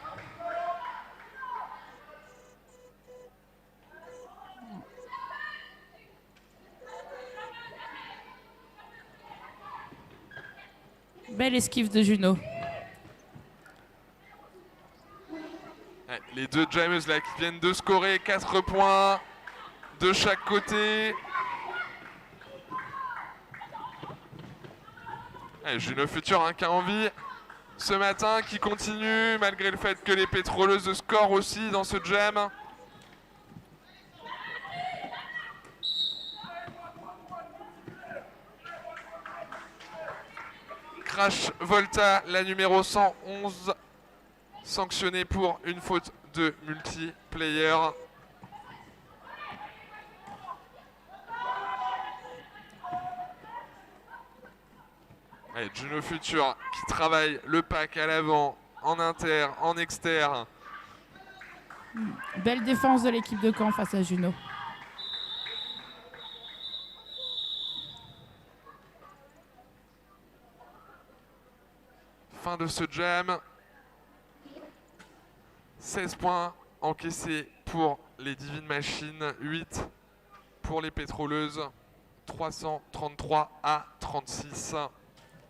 Belle esquive de Juno. Les deux jammeuses là qui viennent de scorer 4 points de chaque côté. Juno Future hein, qui a envie ce matin, qui continue malgré le fait que les pétroleuses scorent aussi dans ce jam. Crash Volta, la numéro 111, sanctionnée pour une faute de multiplayer. Allez, Juno Future qui travaille le pack à l'avant, en inter, en externe. Belle défense de l'équipe de Caen face à Juno. Fin de ce jam. 16 points encaissés pour les Divine Machines, 8 pour les pétroleuses, 333 à 36.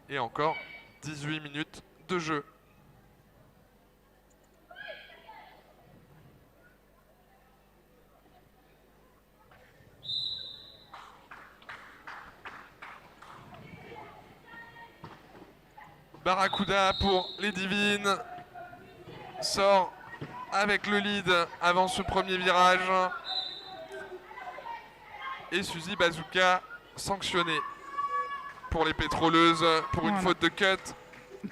Et encore 18 minutes de jeu. Barracuda pour les Divines sort avec le lead avant ce premier virage. Et Suzy Bazooka sanctionné pour les pétroleuses pour une faute de cut.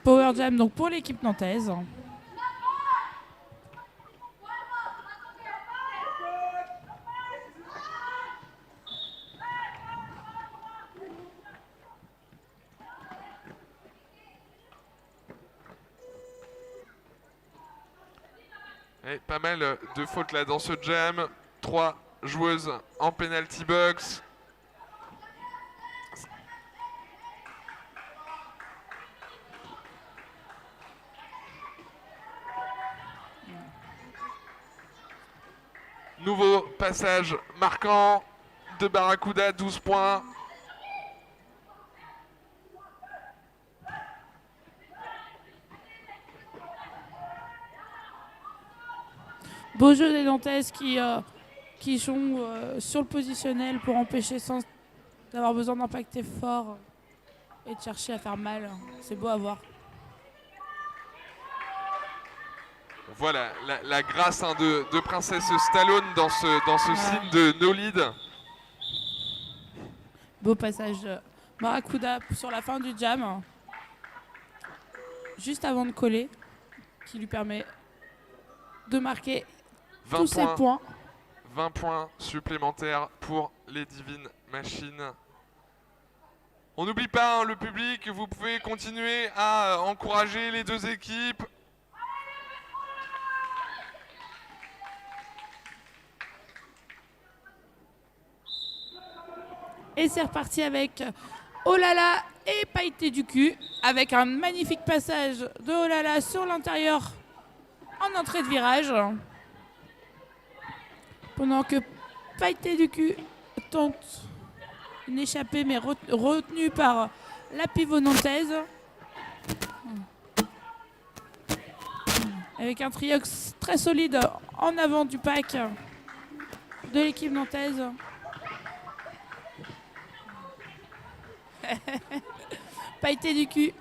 Power jam donc pour l'équipe nantaise. Et pas mal de fautes là dans ce jam. 3 joueuses en penalty box. Nouveau passage marquant de Barracuda, 12 points. Beau jeu des Nantaises qui sont sur le positionnel pour empêcher sans d'avoir besoin d'impacter fort et de chercher à faire mal. C'est beau à voir. Voilà la grâce hein, de Princesse Stallone dans ce signe de no lead. Beau passage de Barracuda sur la fin du jam. Juste avant de coller, qui lui permet de marquer tous ses points. 20 points supplémentaires pour les Divine Machines. On n'oublie pas hein, le public, vous pouvez continuer à encourager les deux équipes. Et c'est reparti avec Olala et Pailleté du cul, avec un magnifique passage de Olala sur l'intérieur en entrée de virage. Pendant que Pailleté du cul tente une échappée mais retenue par la pivot nantaise. Avec un triox très solide en avant du pack de l'équipe nantaise. Pailleté du cul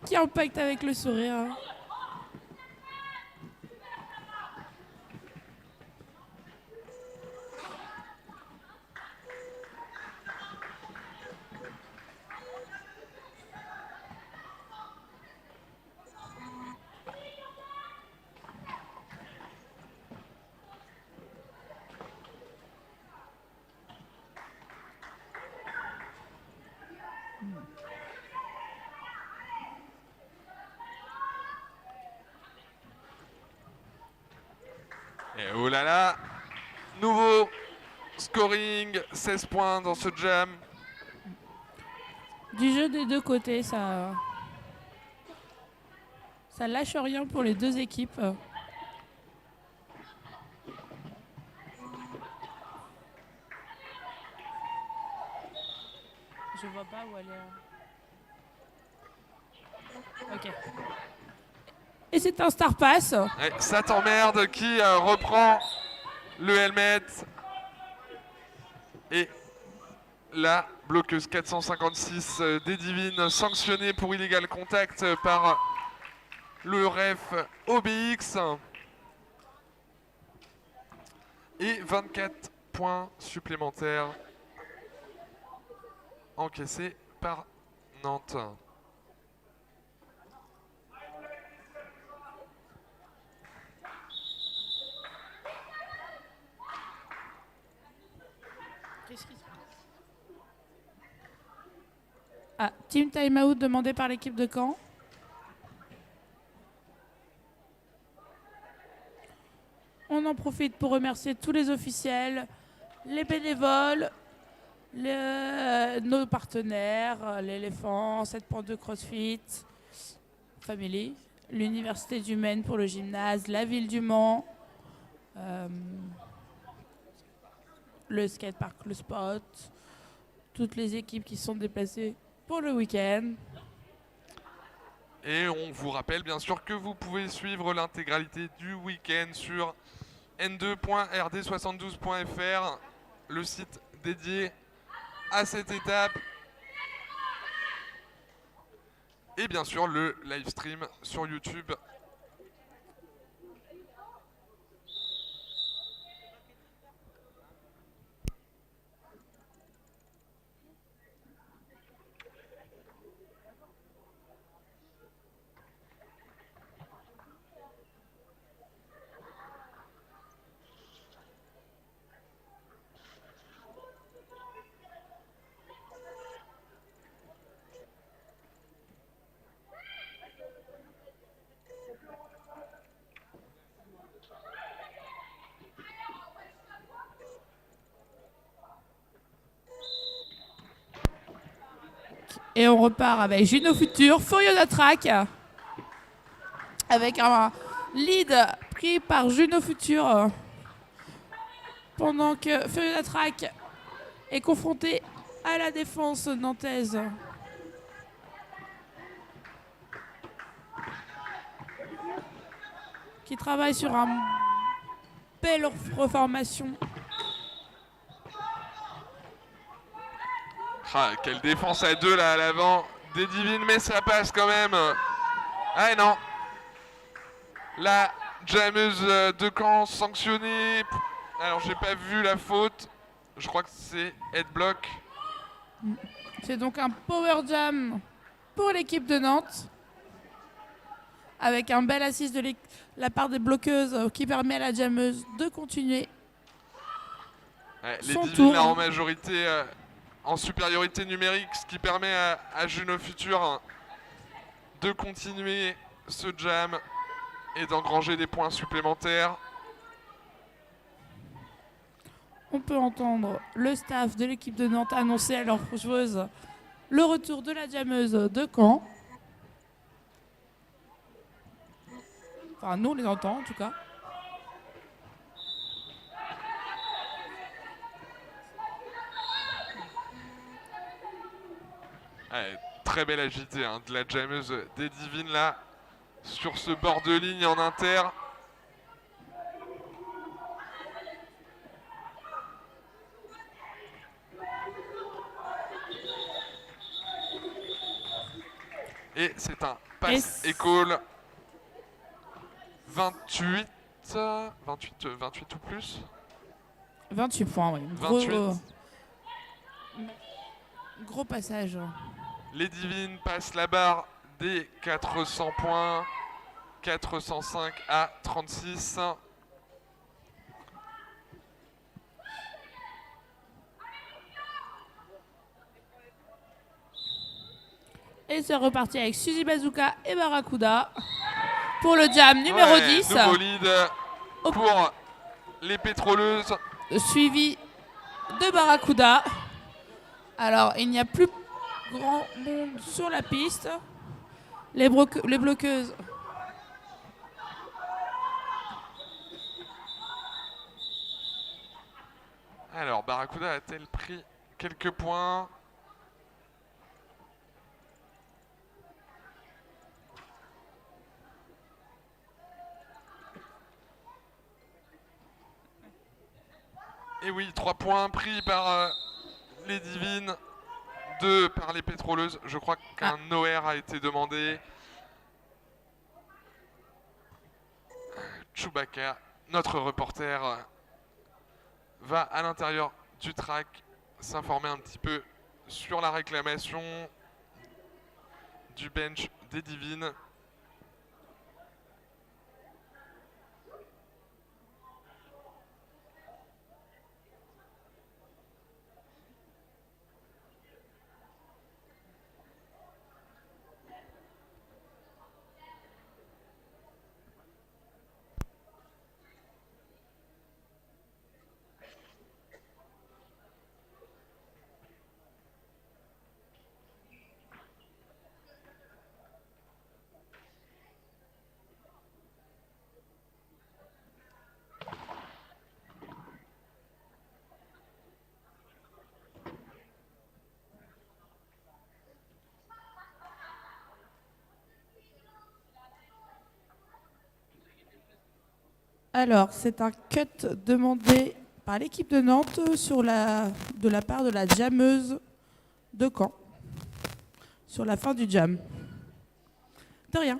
qui impacte avec le sourire. Et oh là là, nouveau scoring, 16 points dans ce jam. Du jeu des deux côtés, ça lâche rien pour les deux équipes. Je vois pas où elle est. Ok. Et c'est un star pass. Ouais, ça t'emmerde qui reprend le helmet. Et la bloqueuse 456 des Divines sanctionnée pour illégal contact par le ref OBX. Et 24 points supplémentaires encaissés par Nantes. Qu'est-ce qui se passe ? Ah, team timeout demandé par l'équipe de Caen. On en profite pour remercier tous les officiels, les bénévoles, nos partenaires, l'éléphant, 7.2 CrossFit, Family, l'Université du Maine pour le gymnase, la ville du Mans, le skatepark, le spot, toutes les équipes qui sont déplacées pour le week-end. Et on vous rappelle bien sûr que vous pouvez suivre l'intégralité du week-end sur n2.rd72.fr, le site dédié à cette étape. Et bien sûr le live stream sur YouTube. Et on repart avec Juno Futur, Furiosa Track, avec un lead pris par Juno Futur, pendant que Furiosa Track est confronté à la défense nantaise. Qui travaille sur une belle reformation. Ah, quelle défense à deux là à l'avant des Divines, mais ça passe quand même. Ah non. La jammeuse de Caen sanctionnée. Alors j'ai pas vu la faute. Je crois que c'est headblock. C'est donc un power jam pour l'équipe de Nantes. Avec un bel assist de la part des bloqueuses qui permet à la jammeuse de continuer. Ouais, les son Divines tour. là, en majorité en supériorité numérique, ce qui permet à Juno Futur de continuer ce jam et d'engranger des points supplémentaires. On peut entendre le staff de l'équipe de Nantes annoncer à leurs joueuses le retour de la jammeuse de Caen. Enfin, nous, on les entend en tout cas. Ouais, très belle agitée hein, de la jammeuse des Divines là, sur ce bord de ligne en inter. Et c'est un pass et call 28, 28 ou plus. 28 points, oui. 28. Gros passage. Les Divines passent la barre des 400 points. 405 à 36. Et c'est reparti avec Suzy Bazooka et Barracuda pour le jam numéro 10. Nouveau lead pour les pétroleuses. Suivi de Barracuda. Alors, il n'y a plus grand monde sur la piste. Les bloqueuses. Alors, Barracuda a-t-elle pris quelques points? Et oui, 3 points pris par les Divines, 2 par les pétroleuses. Je crois qu'un OR a été demandé. Chewbacca, notre reporter, va à l'intérieur du track s'informer un petit peu sur la réclamation du bench des Divines. Alors, c'est un cut demandé par l'équipe de Nantes de la part de la jammeuse de Caen sur la fin du jam. De rien.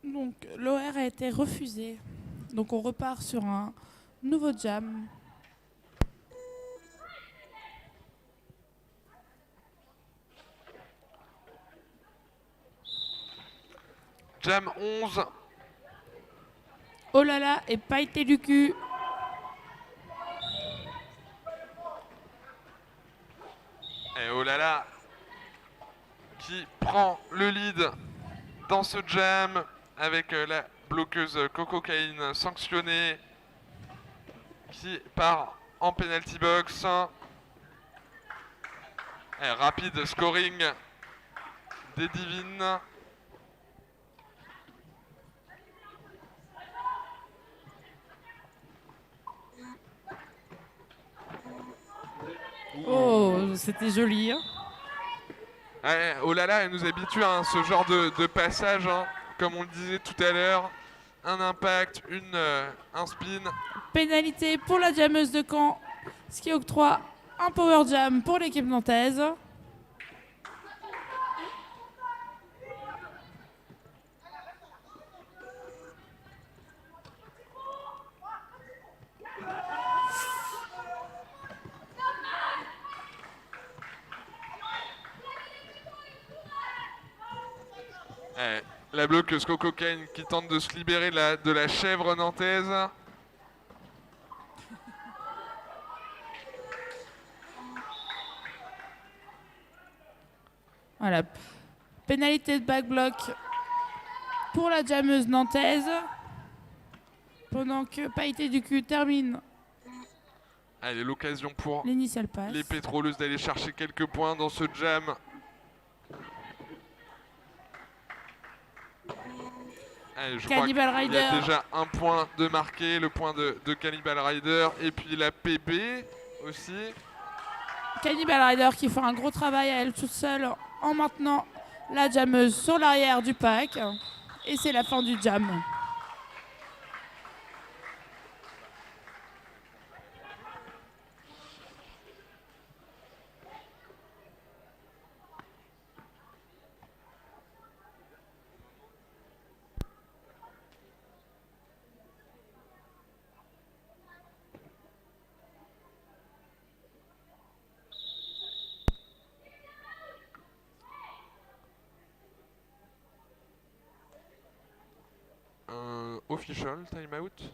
Donc, l'OR a été refusé. Donc, on repart sur un nouveau jam. Jam 11. Oh là là, et Païté du cul. Oh là là, qui prend le lead dans ce jam avec la bloqueuse Cococaine sanctionnée qui part en penalty box. Rapide scoring des Divines. Oh, c'était joli. Hein. Oh là là, elle nous habitue à ce genre de passage, hein, comme on le disait tout à l'heure. Un impact, un spin. Pénalité pour la jammeuse de Caen, ce qui octroie un power jam pour l'équipe nantaise. La bloqueuse Cococaine qui tente de se libérer de la chèvre nantaise. Voilà. Pénalité de backblock pour la jammeuse nantaise. Pendant que Pailleté du cul termine Allez, l'occasion pour l'initial pass. les pétroleuses d'aller chercher quelques points dans ce jam. Allez, je crois qu'il y a déjà un point de marqué, le point de Cannibal Rider, et puis la PB aussi. Cannibal Rider qui fait un gros travail à elle toute seule en maintenant la jammeuse sur l'arrière du pack. Et c'est la fin du jam. Official timeout.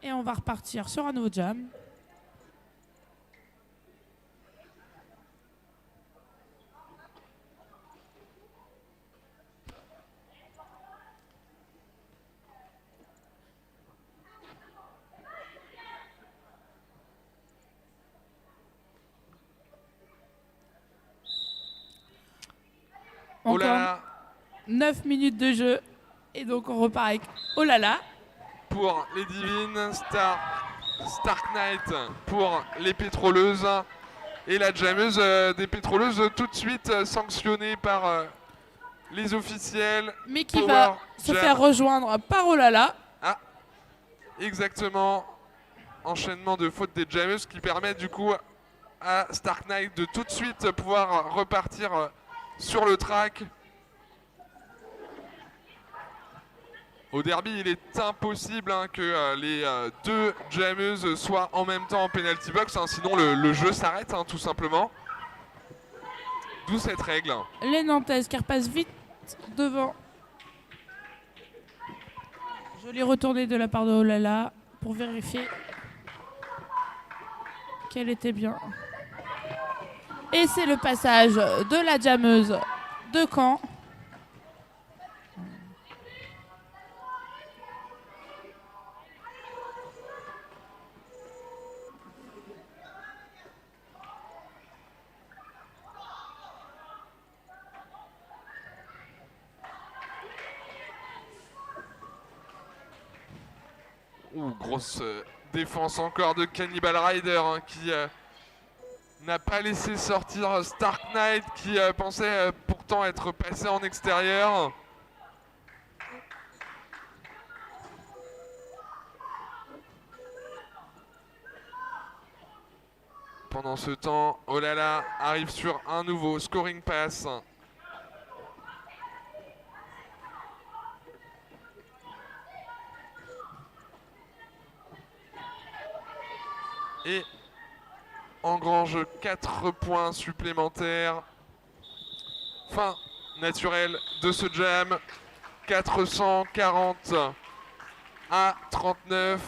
Et on va repartir sur un nouveau jam. Oh là Encore là. 9 minutes de jeu. Et donc on repart avec oh là là. Pour les Divines, Stark Knight pour les pétroleuses. Et la jammeuse des pétroleuses tout de suite sanctionnée par les officiels. Mais qui Power va se jam. faire rejoindre par oh là là. Ah, exactement. Enchaînement de fautes des jammeuses qui permet du coup à Stark Knight de tout de suite pouvoir repartir sur le track. Au derby, il est impossible que les deux jammeuses soient en même temps en penalty box, sinon le jeu s'arrête tout simplement. D'où cette règle. Les Nantaises qui repassent vite devant. Jolie retournée de la part de Olala pour vérifier qu'elle était bien. Et c'est le passage de la jammeuse de Caen. Ouh, grosse défense encore de Cannibal Rider hein, qui n'a pas laissé sortir Stark Knight qui pensait pourtant être passé en extérieur. Pendant ce temps, Olala arrive sur un nouveau scoring pass. Et engrange 4 points supplémentaires. Fin naturelle de ce jam. 440 à 39.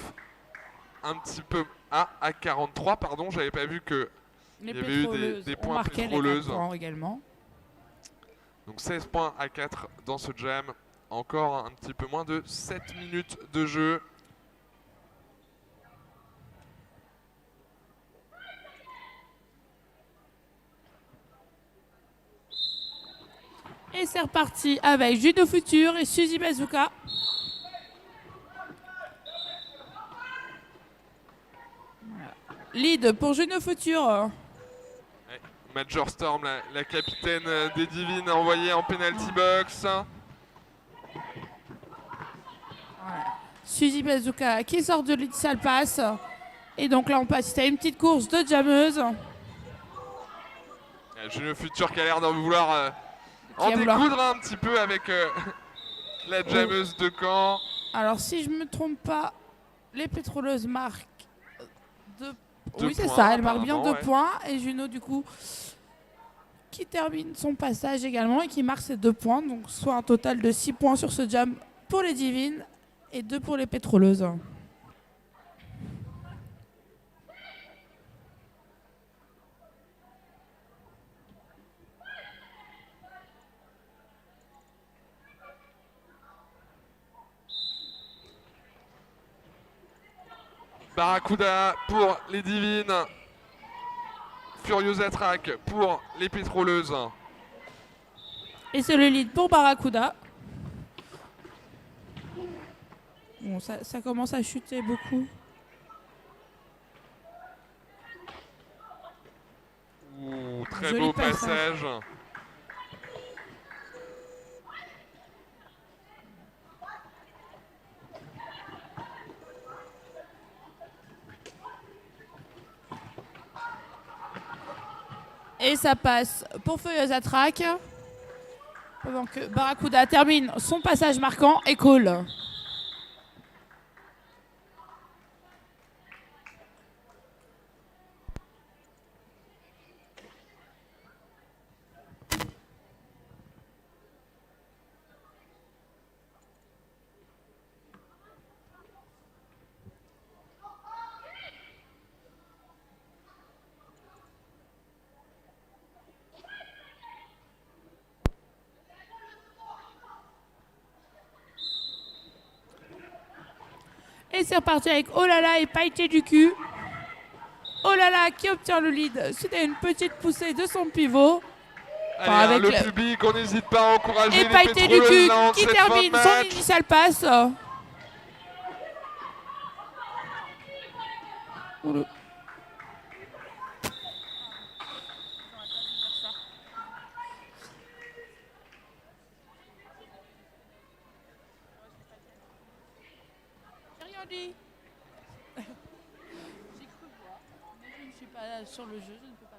Un petit peu... à 43, pardon. J'avais pas vu que il y avait eu des points pétroleuses. Points également. Donc 16 points à 4 dans ce jam. Encore un petit peu moins de 7 minutes de jeu. Et c'est reparti avec Judo Futur et Suzy Bazooka. Lead pour Juno Futur. Ouais. Major Storm, la capitaine des Divines, envoyée en penalty box. Voilà. Suzy Bazooka qui sort de lead, ça le passe. Et donc là, on passe à une petite course de jammeuse. Juno Futur qui a l'air d'en vouloir en découdre un petit peu avec la jammeuse de Caen. Alors, si je ne me trompe pas, les pétroleuses marquent oui, c'est ça, elle marque bien 2 points. Et Juno, du coup, qui termine son passage également et qui marque ses 2 points. Donc, soit un total de 6 points sur ce jam pour les Divines et 2 pour les pétroleuses. Barracuda pour les Divines. Furiosa Track pour les pétroleuses. Et c'est le lead pour Barracuda. Bon, ça commence à chuter beaucoup. Ouh, très beau passage. Et ça passe pour Furiosa Track. Pendant que Barracuda termine son passage marquant et call. Et c'est reparti avec Olala et Pailleté du cul. Olala qui obtient le lead suite à une petite poussée de son pivot. Allez, enfin, avec le public, on n'hésite pas à encourager et les Pailleté du cul qui termine son initial pass. J'ai cru voir, mais je ne suis pas sur le jeu, je ne peux pas.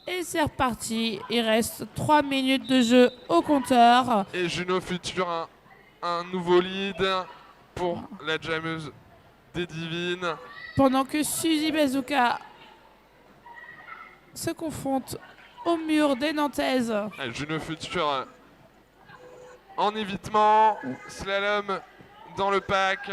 Et c'est reparti, il reste 3 minutes de jeu au compteur. Et Juno Futur, un nouveau lead pour la jammeuse des Divines. Pendant que Suzy Bazooka se confronte au mur des Nantaises. Juno Futur en évitement, slalom dans le pack.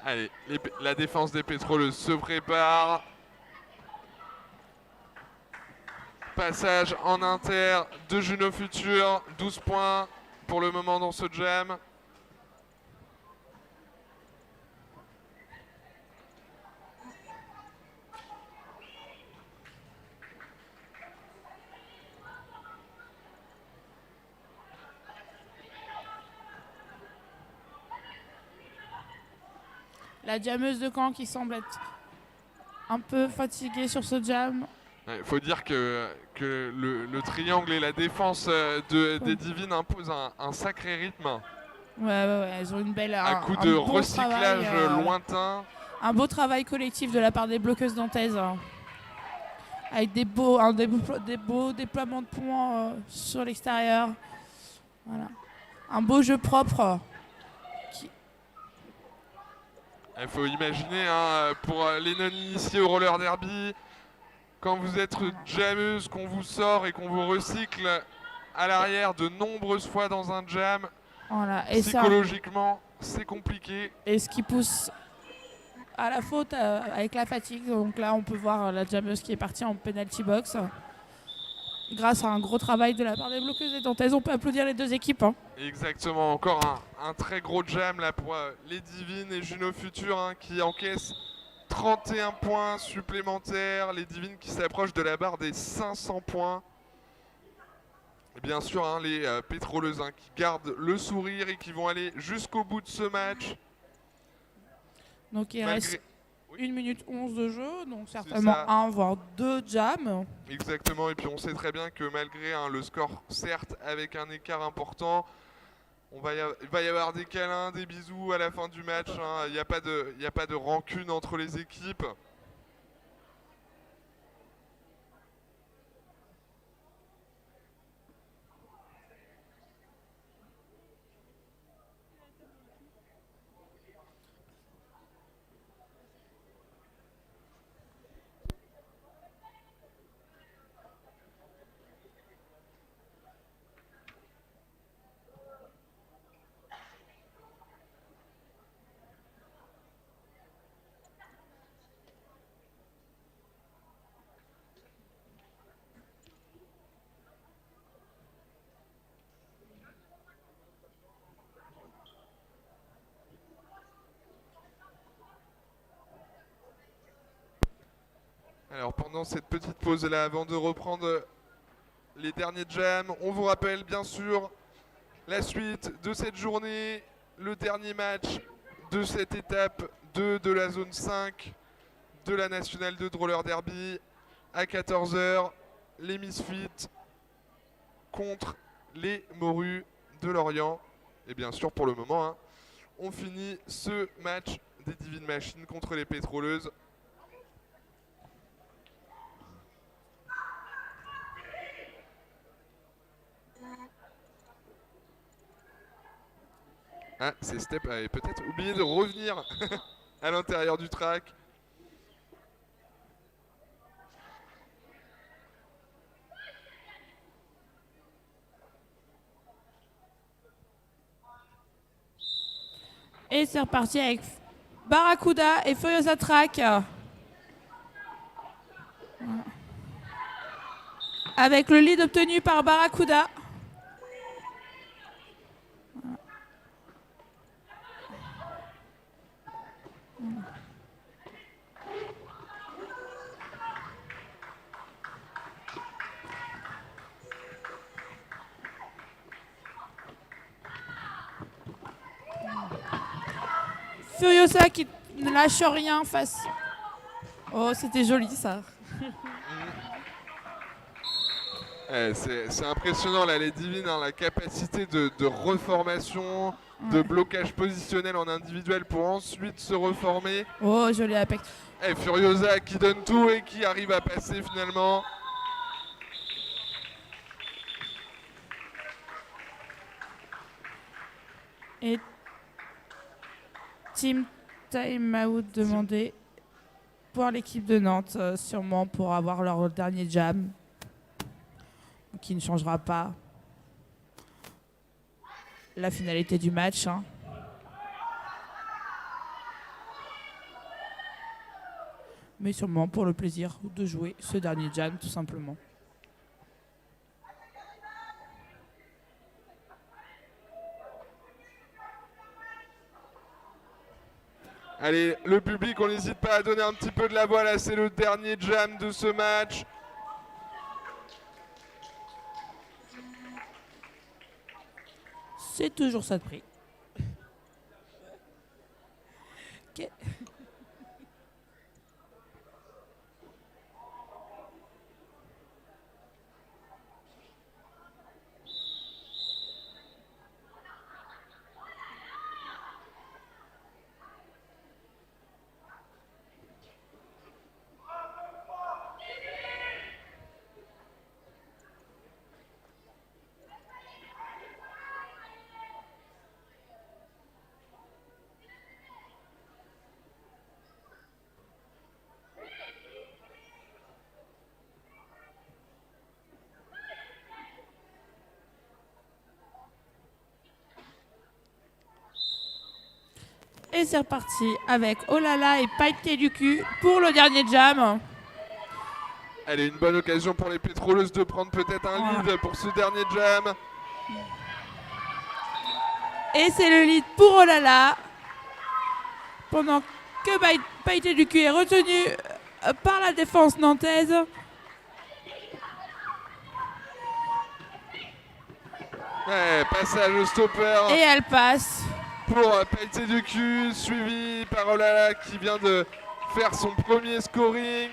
Allez, la défense des pétroleuses se prépare. Passage en inter de Juno Futur. 12 points pour le moment dans ce jam. La jammeuse de Caen qui semble être un peu fatiguée sur ce jam. Il faut dire que le triangle et la défense des Divines imposent un sacré rythme. Ouais, elles ont une belle. Un coup de beau recyclage travail, lointain. Un beau travail collectif de la part des bloqueuses nantaises. Avec des beaux déploiements de points sur l'extérieur. Voilà. Un beau jeu propre. Il faut imaginer, hein, pour les non-initiés au roller derby, quand vous êtes jammeuse, qu'on vous sort et qu'on vous recycle à l'arrière de nombreuses fois dans un jam, voilà. Et psychologiquement, c'est compliqué. Et ce qui pousse à la faute avec la fatigue. Donc là, on peut voir la jammeuse qui est partie en penalty box. Grâce à un gros travail de la part des bloqueuses et nantaises, on peut applaudir les deux équipes. Hein. Exactement, encore un très gros jam là pour les Divines et Juno Futur, hein, qui encaissent 31 points supplémentaires. Les Divines qui s'approchent de la barre des 500 points. Et bien sûr, hein, les pétroleuses, hein, qui gardent le sourire et qui vont aller jusqu'au bout de ce match. Donc il reste 1 minute 11 de jeu, donc certainement un voire deux jams. Exactement, et puis on sait très bien que malgré, hein, le score, certes avec un écart important, il va y avoir des câlins, des bisous à la fin du match. Hein. Il n'y a pas de rancune entre les équipes. Alors pendant cette petite pause là, avant de reprendre les derniers jams, on vous rappelle bien sûr la suite de cette journée, le dernier match de cette étape 2 de la zone 5 de la Nationale 2 de Roller Derby. À 14 h, les Misfits contre les Morues de Lorient. Et bien sûr, pour le moment, hein, on finit ce match des Divine Machines contre les pétroleuses. Ah, c'est Step avait peut-être oublié de revenir à l'intérieur du track. Et c'est reparti avec Barracuda et Furiosa Track. Avec le lead obtenu par Barracuda. Furiosa qui ne lâche rien face. Oh, c'était joli ça. C'est impressionnant là, les Divines, hein, la capacité de reformation, de blocage positionnel en individuel pour ensuite se reformer. Oh, joli Apex. Et Furiosa qui donne tout et qui arrive à passer finalement. Et team timeout demandé pour l'équipe de Nantes, sûrement pour avoir leur dernier jam, qui ne changera pas la finalité du match. Hein. mais sûrement pour le plaisir de jouer ce dernier jam, tout simplement. Allez, le public, on n'hésite pas à donner un petit peu de la voix là, c'est le dernier jam de ce match. C'est toujours ça de prix. Ok. Et c'est reparti avec Olala et Pailleté du cul pour le dernier jam. Allez, une bonne occasion pour les pétroleuses de prendre peut-être un lead pour ce dernier jam. Et c'est le lead pour Olala. Pendant que Pailleté du cul est retenu par la défense nantaise. Ouais, passage au stopper. Et elle passe. Pour Pailleté du cul, suivi par Olala qui vient de faire son premier scoring.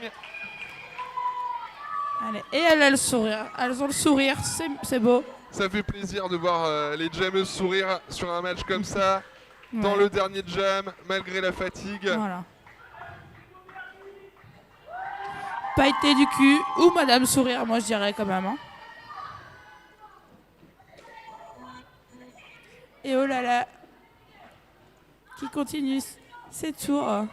Allez, et elle a le sourire. Elles ont le sourire, c'est beau. Ça fait plaisir de voir les jammeuses sourire sur un match comme ça, dans le dernier jam, malgré la fatigue. Voilà. Pailleté du cul ou Madame Sourire, moi je dirais quand même. Hein. Et oh là là, qui continue ses tours.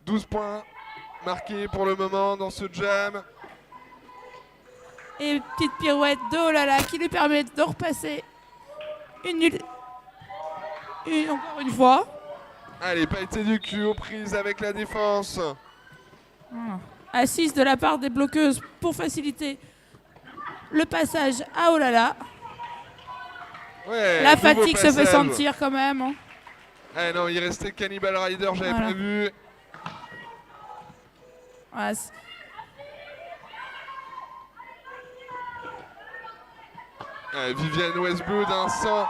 12 points marqués pour le moment dans ce jam. Et une petite pirouette de oh là là qui lui permet de repasser encore une fois. Allez, Pailleté du cul aux prises avec la défense. Assise de la part des bloqueuses pour faciliter le passage à oh là là. Ouais, la fatigue passage. se fait sentir quand même. Hein. Ah non, il restait Cannibal Rider, j'avais pas vu. Voilà. Viviane Westblood, sans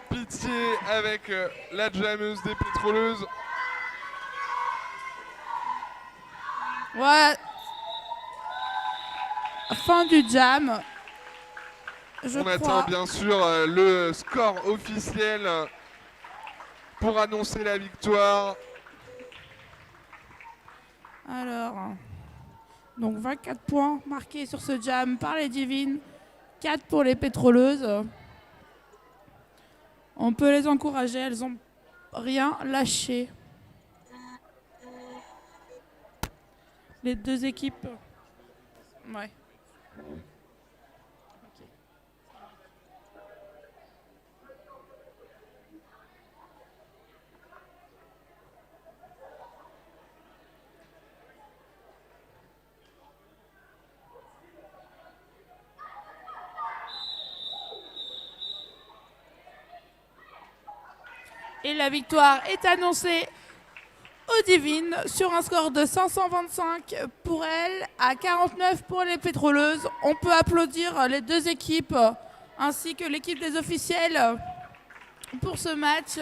pitié avec la jammeuse des pétroleuses. Ouais. Fin du jam. On attend bien sûr le score officiel pour annoncer la victoire. Alors, donc 24 points marqués sur ce jam par les Divines, 4 pour les pétroleuses. On peut les encourager, elles n'ont rien lâché. Les deux équipes. Ouais. Et la victoire est annoncée aux Divines sur un score de 525 pour elles, à 49 pour les pétroleuses. On peut applaudir les deux équipes ainsi que l'équipe des officiels pour ce match.